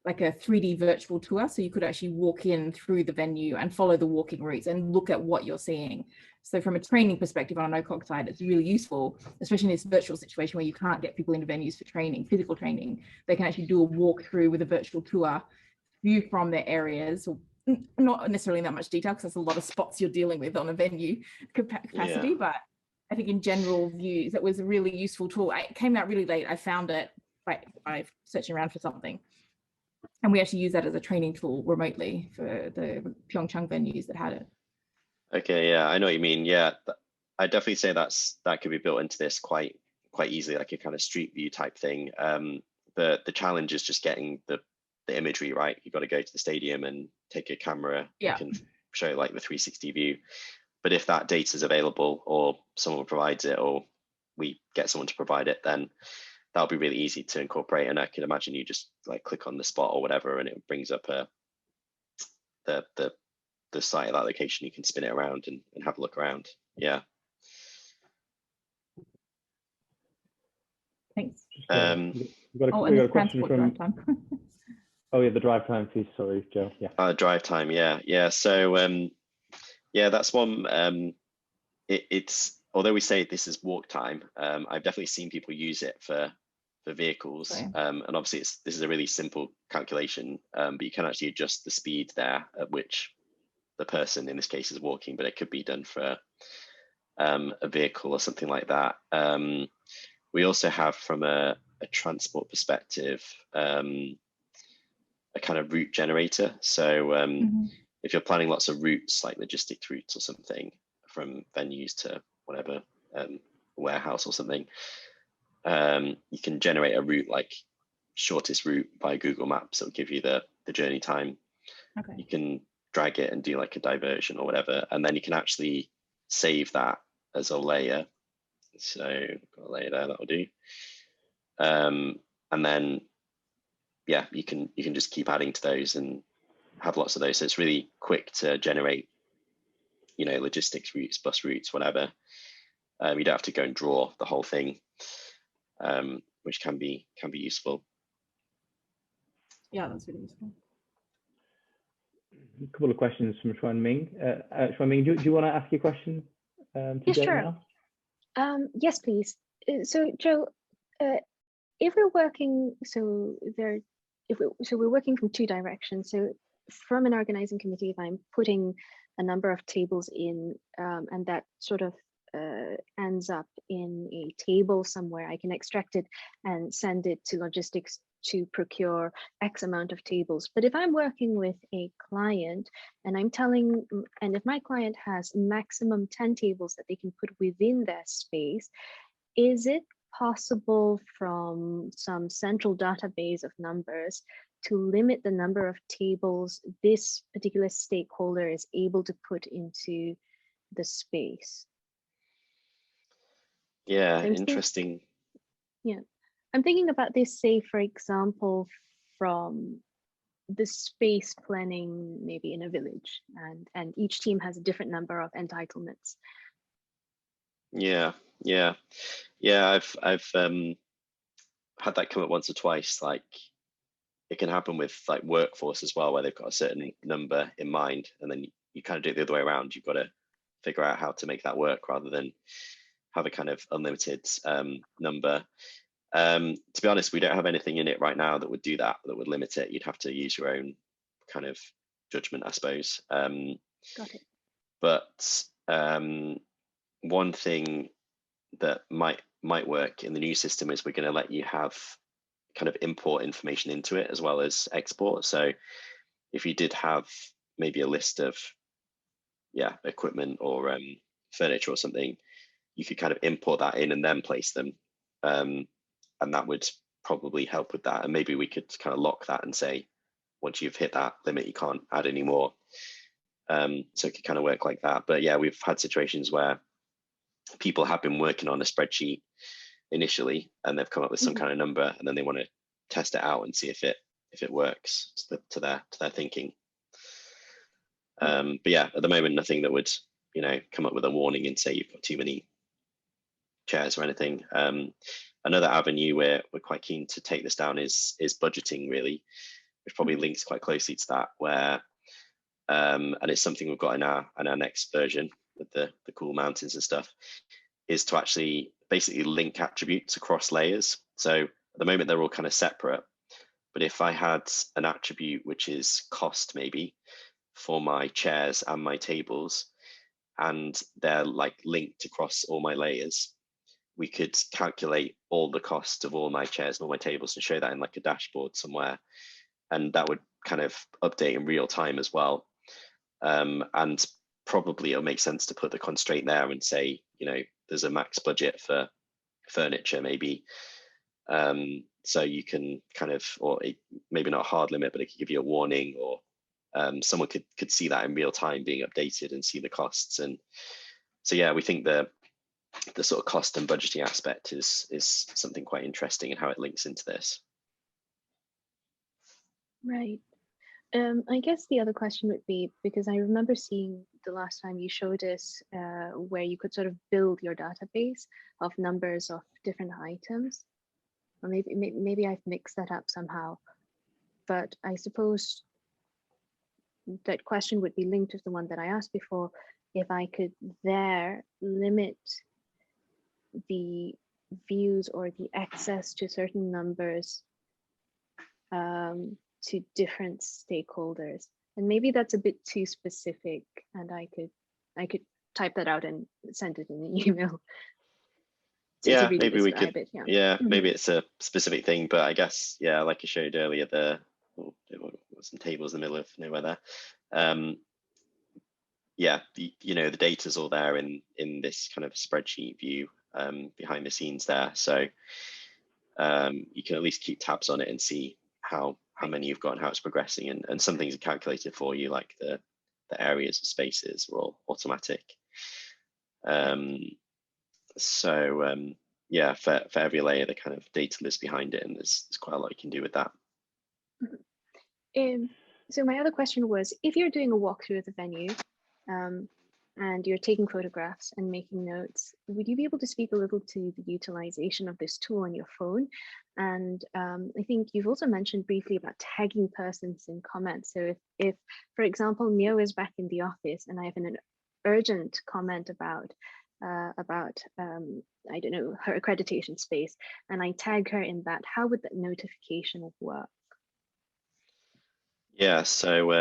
Speaker 6: like a 3D virtual tour. So you could actually walk in through the venue and follow the walking routes and look at what you're seeing. So from a training perspective on an OCOG side, it's really useful, especially in this virtual situation where you can't get people into venues for training, physical training. They can actually do a walkthrough with a virtual tour, view from their areas, or not necessarily in that much detail because there's a lot of spots you're dealing with on a venue capacity, yeah. But I think in general views, that was a really useful tool. It came out really late. I found it by searching around for something. And we actually use that as a training tool remotely for the Pyeongchang venues that had it.
Speaker 2: Okay, yeah, I know what you mean. Yeah, I definitely say that could be built into this quite easily, like a kind of street view type thing. The challenge is just getting the imagery right. You've got to go to the stadium and take a camera that can show like the 360 view. But if that data is available, or someone provides it, or we get someone to provide it, then that'll be really easy to incorporate. And I can imagine you just like click on the spot or whatever, and it brings up the site of that location. You can spin it around and have a look around. Yeah.
Speaker 6: Thanks.
Speaker 3: We've got a question from. Oh yeah, the drive time piece. Sorry, Joe. Yeah.
Speaker 2: Drive time. Yeah. So yeah, that's one. It's although we say this is walk time, I've definitely seen people use it for vehicles, and obviously this is a really simple calculation, but you can actually adjust the speed there at which the person in this case is walking, but it could be done for a vehicle or something like that. We also have, from a transport perspective, a kind of route generator. So if you're planning lots of routes, like logistics routes or something, from venues to whatever, warehouse or something, you can generate a route like shortest route by Google Maps. It'll give you the journey time.
Speaker 6: Okay.
Speaker 2: You can drag it and do like a diversion or whatever, and then you can actually save that as a layer. So got a layer there, that'll do. And then yeah, you can just keep adding to those and have lots of those. So it's really quick to generate, you know, logistics routes, bus routes, whatever. You don't have to go and draw the whole thing, which can be useful.
Speaker 6: Yeah, that's really useful.
Speaker 3: A couple of questions from Xuan Ming. Xuan Ming, do you want to ask your question to Joe now?
Speaker 1: Yes, please. So Joe, if we're working, we're working from two directions. So from an organizing committee, if I'm putting a number of tables in, and that sort of ends up in a table somewhere, I can extract it and send it to logistics to procure X amount of tables. But if I'm working with a client and if my client has maximum 10 tables that they can put within their space, is it possible from some central database of numbers to limit the number of tables this particular stakeholder is able to put into the space?
Speaker 2: Yeah, interesting.
Speaker 1: I'm thinking about this, say, for example, from the space planning, maybe in a village, and each team has a different number of entitlements.
Speaker 2: Yeah. I've had that come up once or twice. Like, it can happen with like workforce as well, where they've got a certain number in mind, and then you kind of do it the other way around. You've got to figure out how to make that work rather than have a kind of unlimited number. To be honest, we don't have anything in it right now that would do that, that would limit it. You'd have to use your own kind of judgment, I suppose.
Speaker 1: Got it.
Speaker 2: But one thing that might work in the new system is we're going to let you have kind of import information into it as well as export. So if you did have maybe a list of equipment or furniture or something, you could kind of import that in and then place them. And that would probably help with that. And maybe we could kind of lock that and say, once you've hit that limit, you can't add any more. So it could kind of work like that. But yeah, we've had situations where people have been working on a spreadsheet initially, and they've come up with some kind of number, and then they want to test it out and see if it works to their thinking. But yeah, at the moment, nothing that would, you know, come up with a warning and say you've got too many chairs or anything. Another avenue we're quite keen to take this down is budgeting, really, which probably links quite closely to that, where and it's something we've got in our next version with the cool mountains and stuff, is to actually basically link attributes across layers. So at the moment they're all kind of separate, but if I had an attribute which is cost maybe for my chairs and my tables, and they're like linked across all my layers, we could calculate all the cost of all my chairs and all my tables and show that in like a dashboard somewhere. And that would kind of update in real time as well. And probably it'll make sense to put the constraint there and say, you know, there's a max budget for furniture maybe. So you can kind of, or maybe not a hard limit, but it could give you a warning, or someone could see that in real time being updated and see the costs. And so, yeah, we think the sort of cost and budgeting aspect is something quite interesting in how it links into this.
Speaker 1: Right. I guess the other question would be, because I remember seeing the last time you showed us where you could sort of build your database of numbers of different items. or maybe I've mixed that up somehow. But I suppose that question would be linked to the one that I asked before, if I could there limit the views or the access to certain numbers to different stakeholders. And maybe that's a bit too specific, and I could type that out and send it in an email.
Speaker 2: Yeah, really maybe we could.
Speaker 1: It,
Speaker 2: yeah, maybe it's a specific thing, but I guess, yeah, like I showed earlier, there was some tables in the middle of nowhere there. Yeah, the data's all there in this kind of spreadsheet view behind the scenes there. So you can at least keep tabs on it and see how many you've got and how it's progressing, and some things are calculated for you, like the areas of spaces are all automatic. Yeah, for every layer, the kind of data lives behind it, and there's quite a lot you can do with that.
Speaker 1: So my other question was, if you're doing a walkthrough of the venue and you're taking photographs and making notes, would you be able to speak a little to the utilization of this tool on your phone? And I think you've also mentioned briefly about tagging persons in comments. So if for example, Mio is back in the office and I have an urgent comment about I don't know, her accreditation space, and I tag her in that, how would that notification work?
Speaker 2: Yeah, so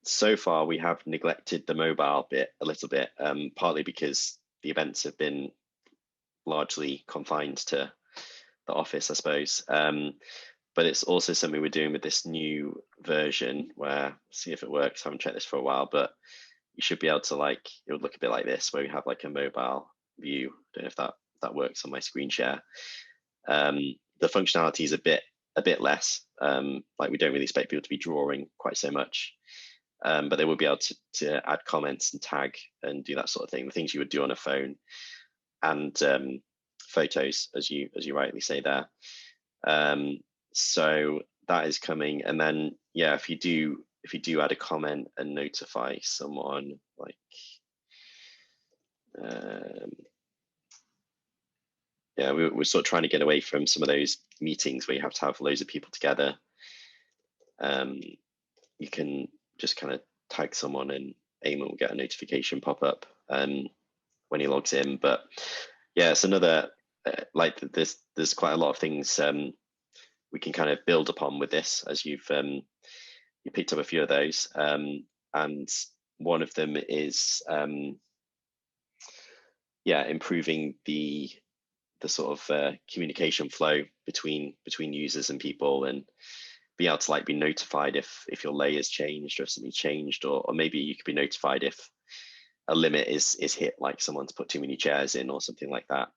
Speaker 2: so far we have neglected the mobile bit a little bit, partly because the events have been largely confined to the office, I suppose. But it's also something we're doing with this new version where, see if it works, I haven't checked this for a while, but you should be able to, like, it would look a bit like this, where we have like a mobile view. Don't know if that works on my screen share. The functionality is a bit less, like we don't really expect people to be drawing quite so much, but they will be able to add comments and tag and do that sort of thing, the things you would do on a phone, and photos, as you rightly say there. So that is coming, and then yeah, if you do add a comment and notify someone, like yeah, we're sort of trying to get away from some of those meetings where you have to have loads of people together. You can just kind of tag someone and Eamon will get a notification pop up when he logs in. But yeah, it's another like there's quite a lot of things we can kind of build upon with this, as you picked up a few of those, and one of them is yeah, improving the sort of communication flow between users and people, and be able to like be notified if your layer's changed or if something's changed, or maybe you could be notified if a limit is hit, like someone's put too many chairs in or something like that.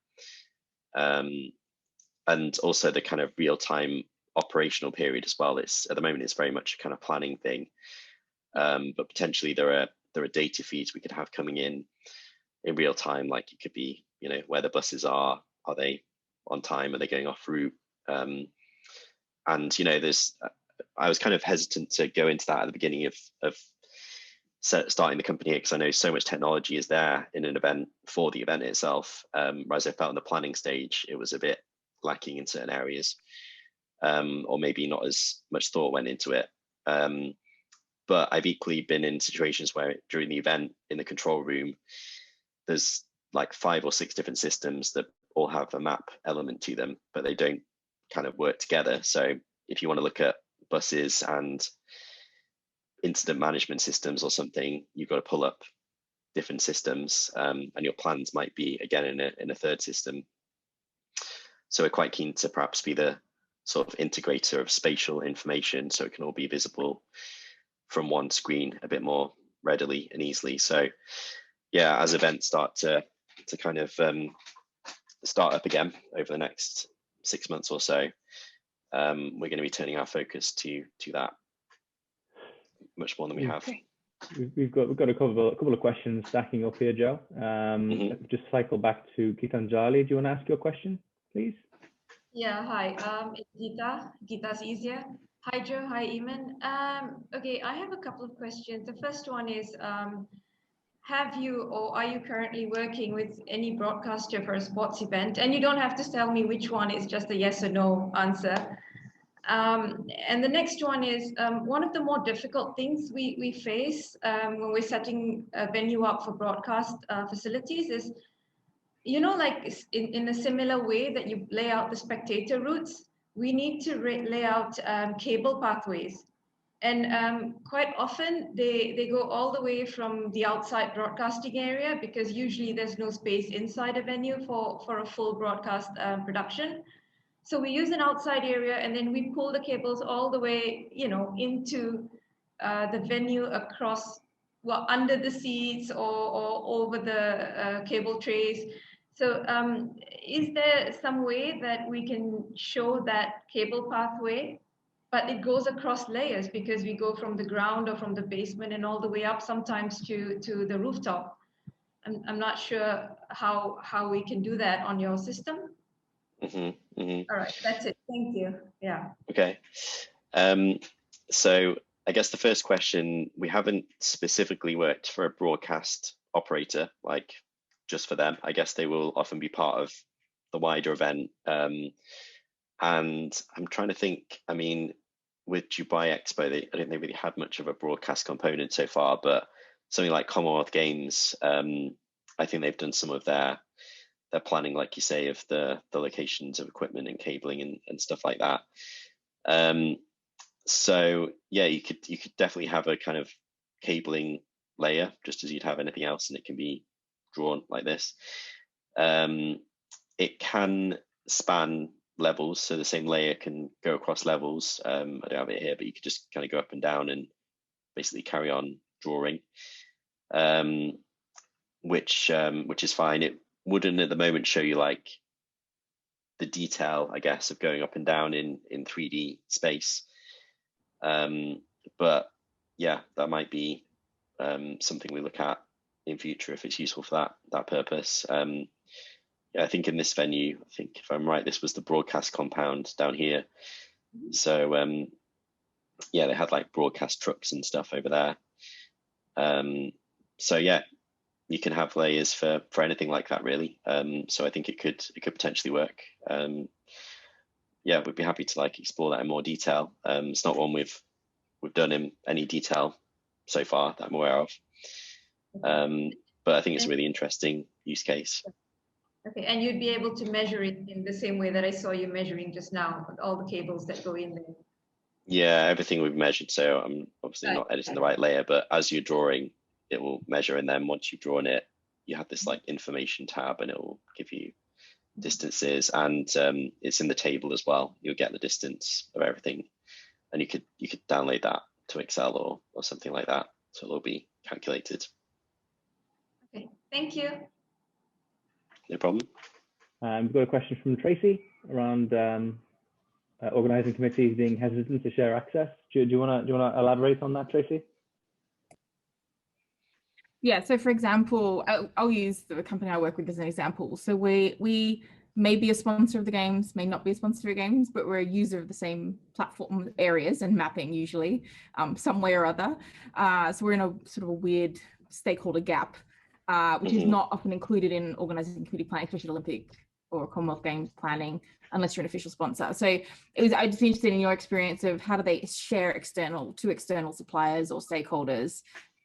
Speaker 2: And also the kind of real-time operational period as well. It's at the moment it's very much a kind of planning thing, but potentially there are data feeds we could have coming in real time, like it could be, you know, where the buses are they on time, are they going off route, and you know, I was kind of hesitant to go into that at the beginning of starting the company, because I know so much technology is there in an event for the event itself, whereas I felt in the planning stage it was a bit lacking in certain areas, or maybe not as much thought went into it. But I've equally been in situations where during the event in the control room, there's like 5 or 6 different systems that all have a map element to them, but they don't kind of work together. So if you want to look at buses and incident management systems or something, you've got to pull up different systems, and your plans might be again in a third system. So we're quite keen to perhaps be the sort of integrator of spatial information, so it can all be visible from one screen a bit more readily and easily. So yeah, as events start to kind of start up again over the next 6 months or so, we're going to be turning our focus to that much more than we have.
Speaker 3: We've got a couple of questions stacking up here, Joe. Just cycle back to Gitanjali. Do you want to ask your question, please?
Speaker 7: Yeah, hi. It's Gita. Gita's easier. Hi, Joe. Hi, Eamon. Okay, I have a couple of questions. The first one is, have you or are you currently working with any broadcaster for a sports event? And you don't have to tell me which one, it's just a yes or no answer. And the next one is one of the more difficult things we face when we're setting a venue up for broadcast facilities is, you know, like in a similar way that you lay out the spectator routes, we need to lay out cable pathways. And quite often they go all the way from the outside broadcasting area, because usually there's no space inside a venue for a full broadcast production. So we use an outside area, and then we pull the cables all the way, you know, into the venue across, well, under the seats or over the cable trays. So is there some way that we can show that cable pathway, but it goes across layers, because we go from the ground or from the basement and all the way up sometimes to the rooftop? I'm not sure how we can do that on your system. All right, that's it. Thank you. Yeah.
Speaker 2: Okay. So I guess the first question, we haven't specifically worked for a broadcast operator, like just for them. I guess they will often be part of the wider event. And I'm trying to think, I mean, with Dubai Expo, I don't think they really had much of a broadcast component so far, but something like Commonwealth Games, I think they've done some of their planning, like you say, of the locations of equipment and cabling and stuff like that. So yeah, you could definitely have a kind of cabling layer, just as you'd have anything else, and it can be drawn like this. It can span levels, so the same layer can go across levels. I don't have it here, but you could just kind of go up and down and basically carry on drawing, which is fine. It wouldn't at the moment show you like the detail, I guess, of going up and down in 3D space. But yeah, that might be something we look at in future if it's useful for that purpose. Yeah, I think in this venue, I think if I'm right, this was the broadcast compound down here. So yeah, they had like broadcast trucks and stuff over there. So yeah, you can have layers for anything like that, really. So I think it could potentially work. Yeah, we'd be happy to like explore that in more detail. It's not one we've done in any detail so far that I'm aware of. But I think it's a really interesting use case.
Speaker 7: Okay, and you'd be able to measure it in the same way that I saw you measuring just now, all the cables that go in there.
Speaker 2: Yeah, everything we've measured. So I'm obviously not editing the right layer, but as you're drawing, it will measure. And then once you've drawn it, you have this like information tab, and it will give you distances, and it's in the table as well. You'll get the distance of everything, and you could download that to Excel or something like that. So it'll be calculated.
Speaker 7: Okay, thank you.
Speaker 2: No problem.
Speaker 3: We've got a question from Tracy around organizing committees being hesitant to share access. Do you want to elaborate on that, Tracy?
Speaker 6: Yeah, so for example, I'll use the company I work with as an example. So we may be a sponsor of the games, may not be a sponsor of the games, but we're a user of the same platform areas and mapping usually, some way or other. So we're in a sort of a weird stakeholder gap, which is not often included in organizing community planning, especially Olympic or Commonwealth Games planning, unless you're an official sponsor. So I'd just be interested in your experience of how do they share to external suppliers or stakeholders?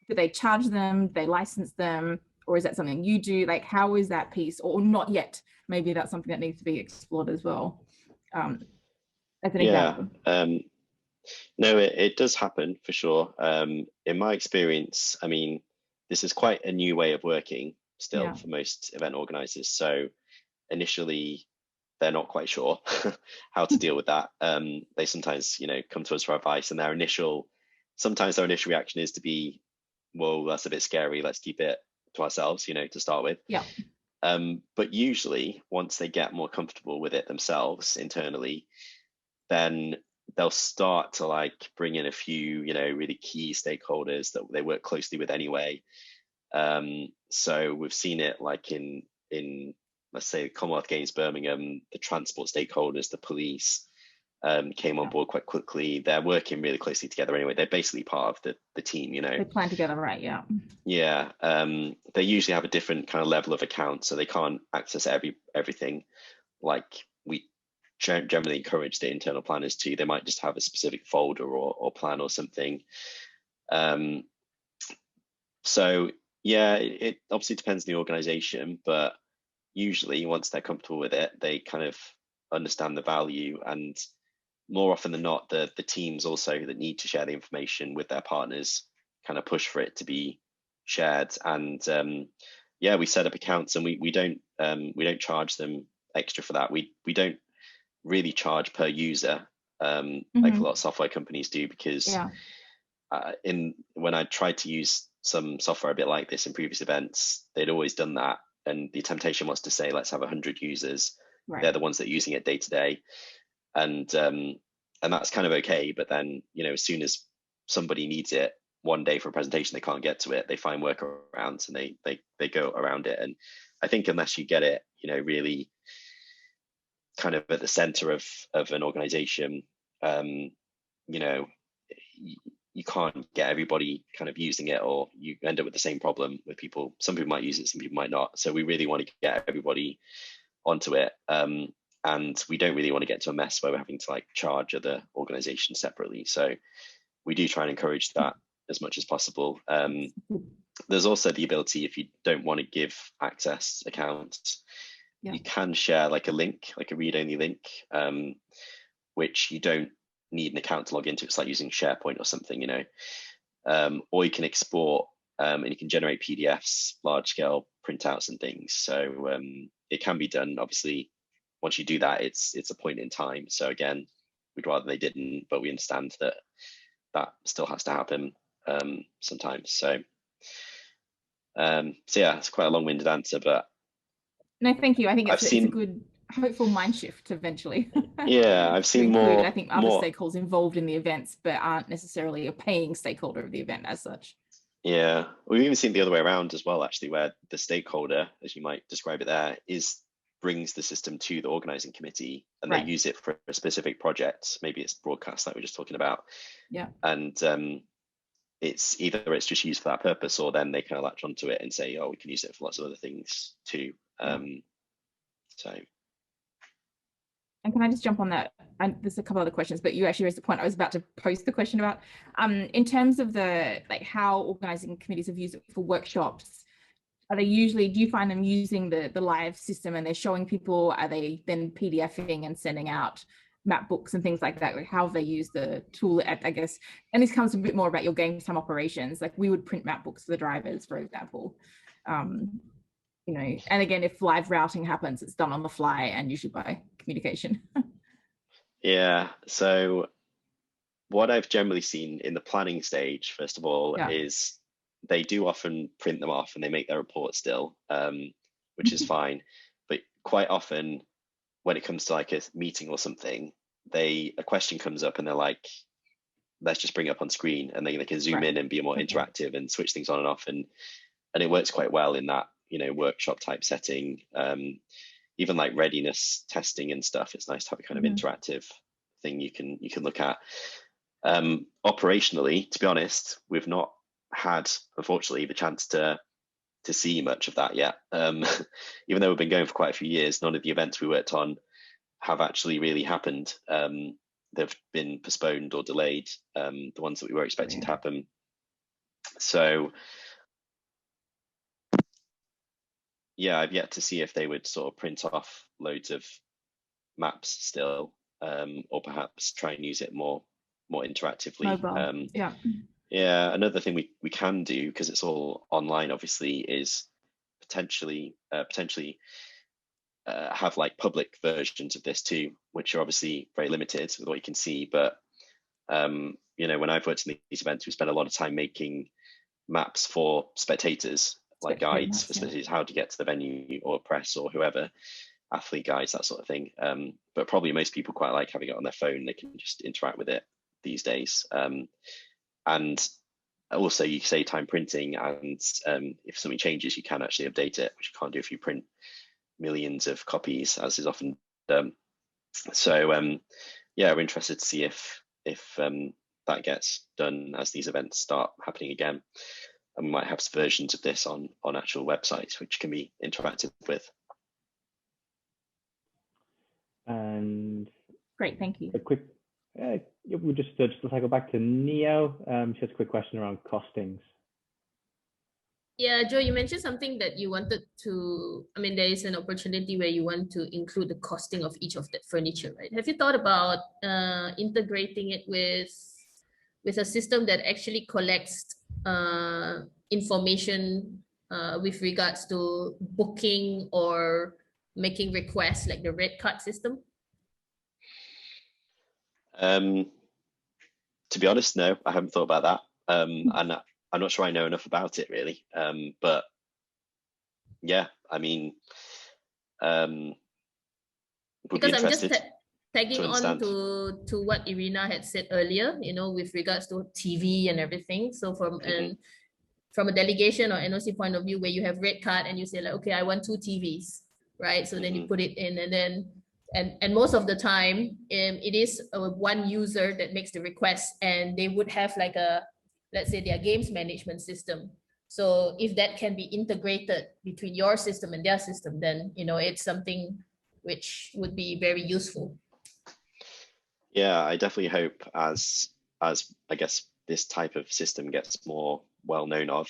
Speaker 6: Do they charge them? Do they license them? Or is that something you do? Like, how is that piece? Or not yet? Maybe that's something that needs to be explored as well. As an example.
Speaker 2: No, it does happen for sure. In my experience, I mean, this is quite a new way of working still for most event organizers. So initially, they're not quite sure how to deal with that. They sometimes, come to us for advice, and sometimes their initial reaction is to be, well, that's a bit scary. Let's keep it to ourselves, to start with.
Speaker 6: Yeah.
Speaker 2: But usually, once they get more comfortable with it themselves internally, then they'll start to like bring in a few, really key stakeholders that they work closely with anyway. So we've seen it like in let's say Commonwealth Games Birmingham, the transport stakeholders, the police, came on board quite quickly. They're working really closely together anyway. They're basically part of the team, you know.
Speaker 6: They plan together, right? Yeah.
Speaker 2: Yeah. They usually have a different kind of level of account, so they can't access everything like we generally encourage the internal planners to. They might just have a specific folder or plan or something. So yeah, it obviously depends on the organization, but usually once they're comfortable with it, they kind of understand the value, and more often than not, the teams also that need to share the information with their partners kind of push for it to be shared. And yeah, we set up accounts, and we don't charge them extra for that. We don't really charge per user like a lot of software companies do, because when I tried to use some software a bit like this in previous events, they'd always done that, and the temptation was to say, let's have 100 users. Right. They're the ones that are using it day to day, and that's kind of okay. But then, you know, as soon as somebody needs it one day for a presentation, they can't get to it, they find workarounds and they go around it. And I think unless you get it, you know, really kind of at the center of an organization, you know, you can't get everybody kind of using it, or you end up with the same problem with people. Some people might use it, some people might not. So we really want to get everybody onto it. And we don't really want to get to a mess where we're having to like charge other organizations separately. So we do try and encourage that as much as possible. There's also the ability, if you don't want to give access accounts, you can share like a link, like a read-only link, which you don't need an account to log into. It's like using SharePoint or something, you know, or you can export and you can generate PDFs, large-scale printouts and things. So it can be done. Obviously, once you do that, it's a point in time. So again, we'd rather they didn't, but we understand that that still has to happen sometimes. So yeah, it's quite a long-winded answer, but
Speaker 6: no, thank you. I think it's a good, hopeful mind shift eventually.
Speaker 2: Yeah, I've seen more.
Speaker 6: I think other stakeholders involved in the events, but aren't necessarily a paying stakeholder of the event as such.
Speaker 2: Yeah, we've even seen the other way around as well, actually, where the stakeholder, as you might describe it there, brings the system to the organizing committee, and they use it for a specific project. Maybe it's broadcast like we were just talking about.
Speaker 6: Yeah.
Speaker 2: And it's just used for that purpose, or then they kind of latch onto it and say, oh, we can use it for lots of other things too. So.
Speaker 6: And can I just jump on that? And there's a couple other questions, but you actually raised the point I was about to post the question about. In terms of the how organizing committees have used it for workshops, are they usually, do you find them using the live system and they're showing people, are they then PDFing and sending out map books and things like that? Like how have they used the tool, I guess? And this comes a bit more about your game time operations. Like we would print map books for the drivers, for example. You know, and again, if live routing happens, it's done on the fly and usually by communication.
Speaker 2: Yeah, so what I've generally seen in the planning stage, first of all, is they do often print them off and they make their report still, which is fine. But quite often when it comes to like a meeting or something, a question comes up and they're like, let's just bring it up on screen, and they can zoom in and be more interactive and switch things on and off. And it works quite well in that, you know, workshop type setting. Even like readiness testing and stuff, it's nice to have a kind of interactive thing you can look at. Operationally, to be honest, we've not had, unfortunately, the chance to see much of that yet. Even though we've been going for quite a few years, none of the events we worked on have actually really happened. They've been postponed or delayed, the ones that we were expecting to happen. So yeah, I've yet to see if they would sort of print off loads of maps still, or perhaps try and use it more interactively. Yeah, another thing we can do, because it's all online, obviously, is potentially have like public versions of this too, which are obviously very limited with what you can see. But you know, when I've worked in these events, we spent a lot of time making maps for spectators, like guides for spectators, how to get to the venue, or press, or whoever, athlete guides, that sort of thing. But probably most people quite like having it on their phone. They can just interact with it these days. And also you save time printing, and if something changes, you can actually update it, which you can't do if you print millions of copies, as is often done. So yeah, we're interested to see if that gets done as these events start happening again. And we might have versions of this on actual websites, which can be interacted with.
Speaker 3: And
Speaker 6: great, thank you.
Speaker 3: A quick, we'll just go back to Neo. She has a quick question around costings.
Speaker 8: Yeah, Joe, you mentioned something that you wanted to, I mean, there is an opportunity where you want to include the costing of each of that furniture, right? Have you thought about integrating it with a system that actually collects information with regards to booking or making requests, like the red card system?
Speaker 2: To be honest, no, I haven't thought about that. And I'm not sure I know enough about it really. But yeah, I mean,
Speaker 8: because I'm just tagging on to what Irina had said earlier, you know, with regards to TV and everything. So from a delegation or NOC point of view, where you have red card and you say like, okay, I want 2 TVs, right? So then you put it in, and then and most of the time it is one user that makes the request, and they would have like a, let's say, their games management system. So if that can be integrated between your system and their system, then, you know, it's something which would be very useful.
Speaker 2: Yeah, I definitely hope as I guess this type of system gets more well known of,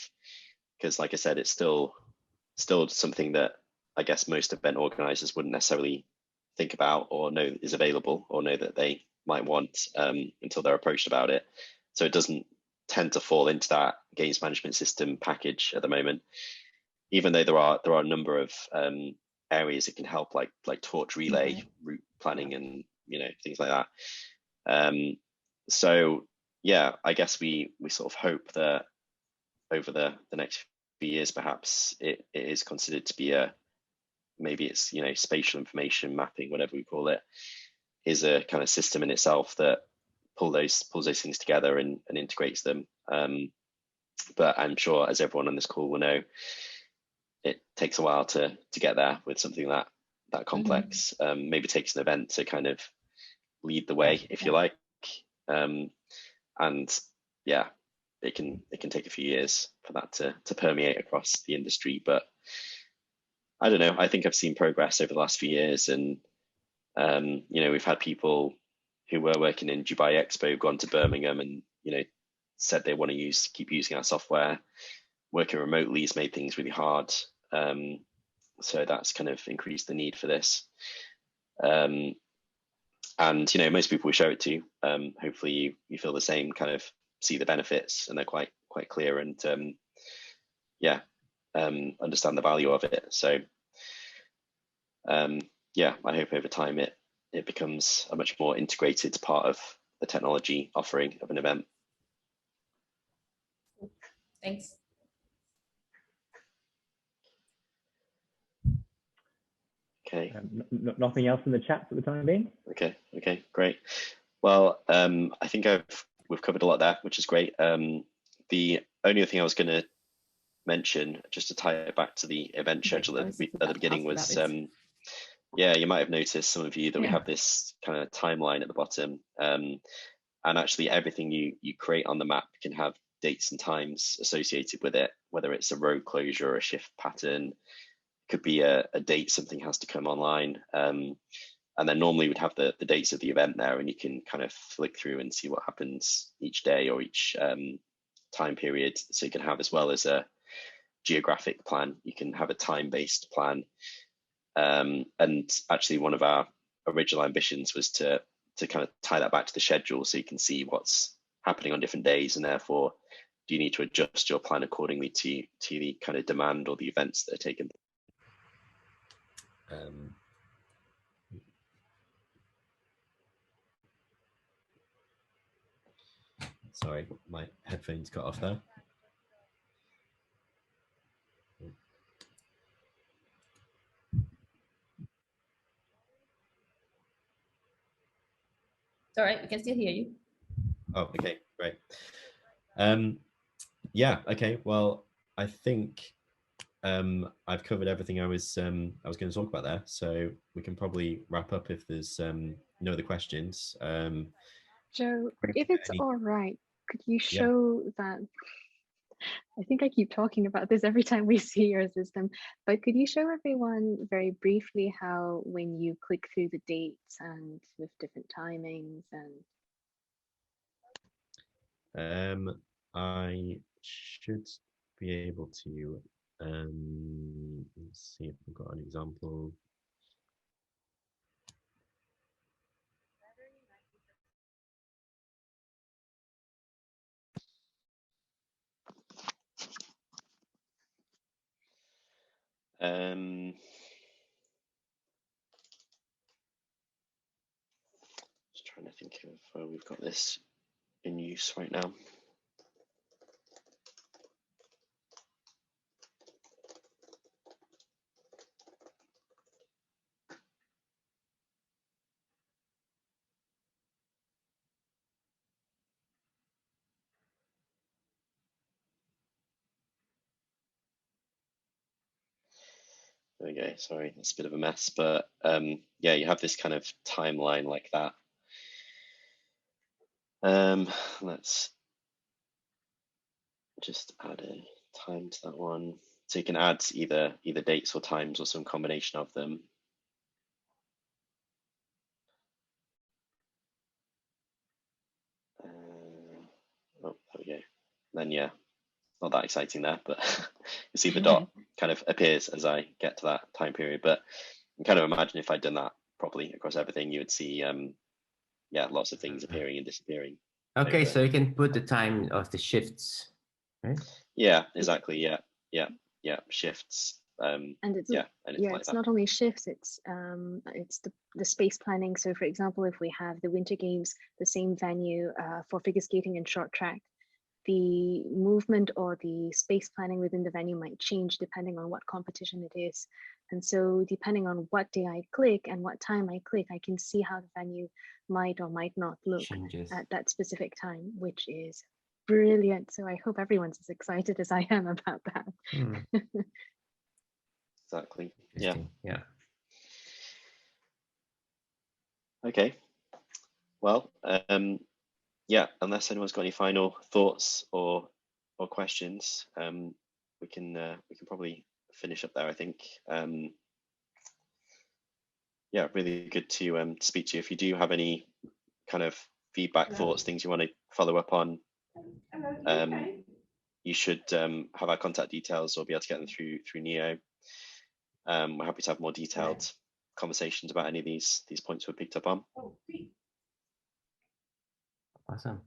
Speaker 2: because like I said, it's still something that I guess most event organizers wouldn't necessarily think about or know is available or know that they might want until they're approached about it. So it doesn't tend to fall into that games management system package at the moment, even though there are a number of areas it can help, like torch relay, route planning, and, you know, things like that. So yeah, I guess we sort of hope that over the next few years, perhaps it is considered to be maybe it's, you know, spatial information mapping, whatever we call it, is a kind of system in itself that pulls those things together and integrates them. But I'm sure, as everyone on this call will know, it takes a while to get there with something that complex. Maybe it takes an event to kind of lead the way, if you like. And yeah, it can take a few years for that to permeate across the industry. But I don't know, I think I've seen progress over the last few years, and you know, we've had people who were working in Dubai Expo gone to Birmingham and, you know, said they want to keep using our software. Working remotely has made things really hard, so that's kind of increased the need for this. And, you know, most people we show it to, hopefully you feel the same, kind of see the benefits, and they're quite clear, and yeah, understand the value of it. So yeah, I hope over time it becomes a much more integrated part of the technology offering of an event.
Speaker 8: Thanks.
Speaker 2: Okay.
Speaker 3: Nothing else in the chat for the time being?
Speaker 2: Okay, great. Well, I think we've covered a lot there, which is great. The only other thing I was going to mention, just to tie it back to the event schedule at the beginning, was yeah, you might have noticed, some of you, that we have this kind of timeline at the bottom, and actually everything you create on the map can have dates and times associated with it, whether it's a road closure or a shift pattern. Could be a date something has to come online, and then normally we'd have the dates of the event there, and you can kind of flick through and see what happens each day or each time period. So you can have, as well as a geographic plan, you can have a time-based plan. And actually one of our original ambitions was to kind of tie that back to the schedule, so you can see what's happening on different days, and therefore do you need to adjust your plan accordingly to the kind of demand or the events that are taken.
Speaker 9: Sorry, my headphones got off there.
Speaker 8: It's all right, we can still hear you.
Speaker 9: Oh, okay, great. Yeah, okay, well, I think I've covered everything I was going to talk about there, so we can probably wrap up if there's know the questions.
Speaker 1: Joe, if it's all right, could you show that? I think I keep talking about this every time we see your system, but could you show everyone very briefly how when you click through the dates and with different timings and
Speaker 9: I should be able to let's see if I've got an example.
Speaker 2: Just trying to think of where we've got this in use right now. There we go. Sorry, that's a bit of a mess, but yeah, you have this kind of timeline like that. Let's just add a time to that one. So you can add either dates or times or some combination of them. Oh, there we go. Then yeah, not that exciting there, but you see the dot kind of appears as I get to that time period. But you can kind of imagine if I'd done that properly across everything, you would see yeah, lots of things appearing and disappearing.
Speaker 4: Okay, so you can put the time of the shifts, right?
Speaker 2: Yeah, exactly. Yeah, shifts.
Speaker 1: and it's
Speaker 2: yeah,
Speaker 1: it's
Speaker 2: that.
Speaker 1: Not only shifts, it's the space planning. So for example, if we have the Winter Games, the same venue for figure skating and short track, the movement or the space planning within the venue might change depending on what competition it is. And so depending on what day I click and what time I click, I can see how the venue might or might not look at that specific time, which is brilliant. So I hope everyone's as excited as I am about that.
Speaker 2: Exactly. Yeah. Okay. Well, yeah, unless anyone's got any final thoughts or questions, we can probably finish up there, I think. Yeah, really good to speak to you. If you do have any kind of feedback, thoughts, things you want to follow up on, you should have our contact details or be able to get them through Neo. We're happy to have more detailed conversations about any of these points we picked up on.
Speaker 4: Awesome.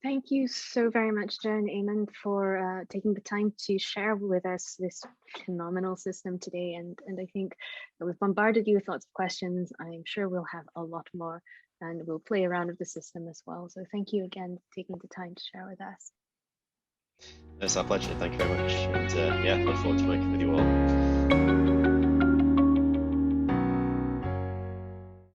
Speaker 1: Thank you so very much, Joe and Eamon, for taking the time to share with us this phenomenal system today. And I think we've bombarded you with lots of questions. I'm sure we'll have a lot more, and we'll play around with the system as well. So thank you again for taking the time to share with us.
Speaker 2: It's our pleasure. Thank you very much. And yeah, look forward to working with you all.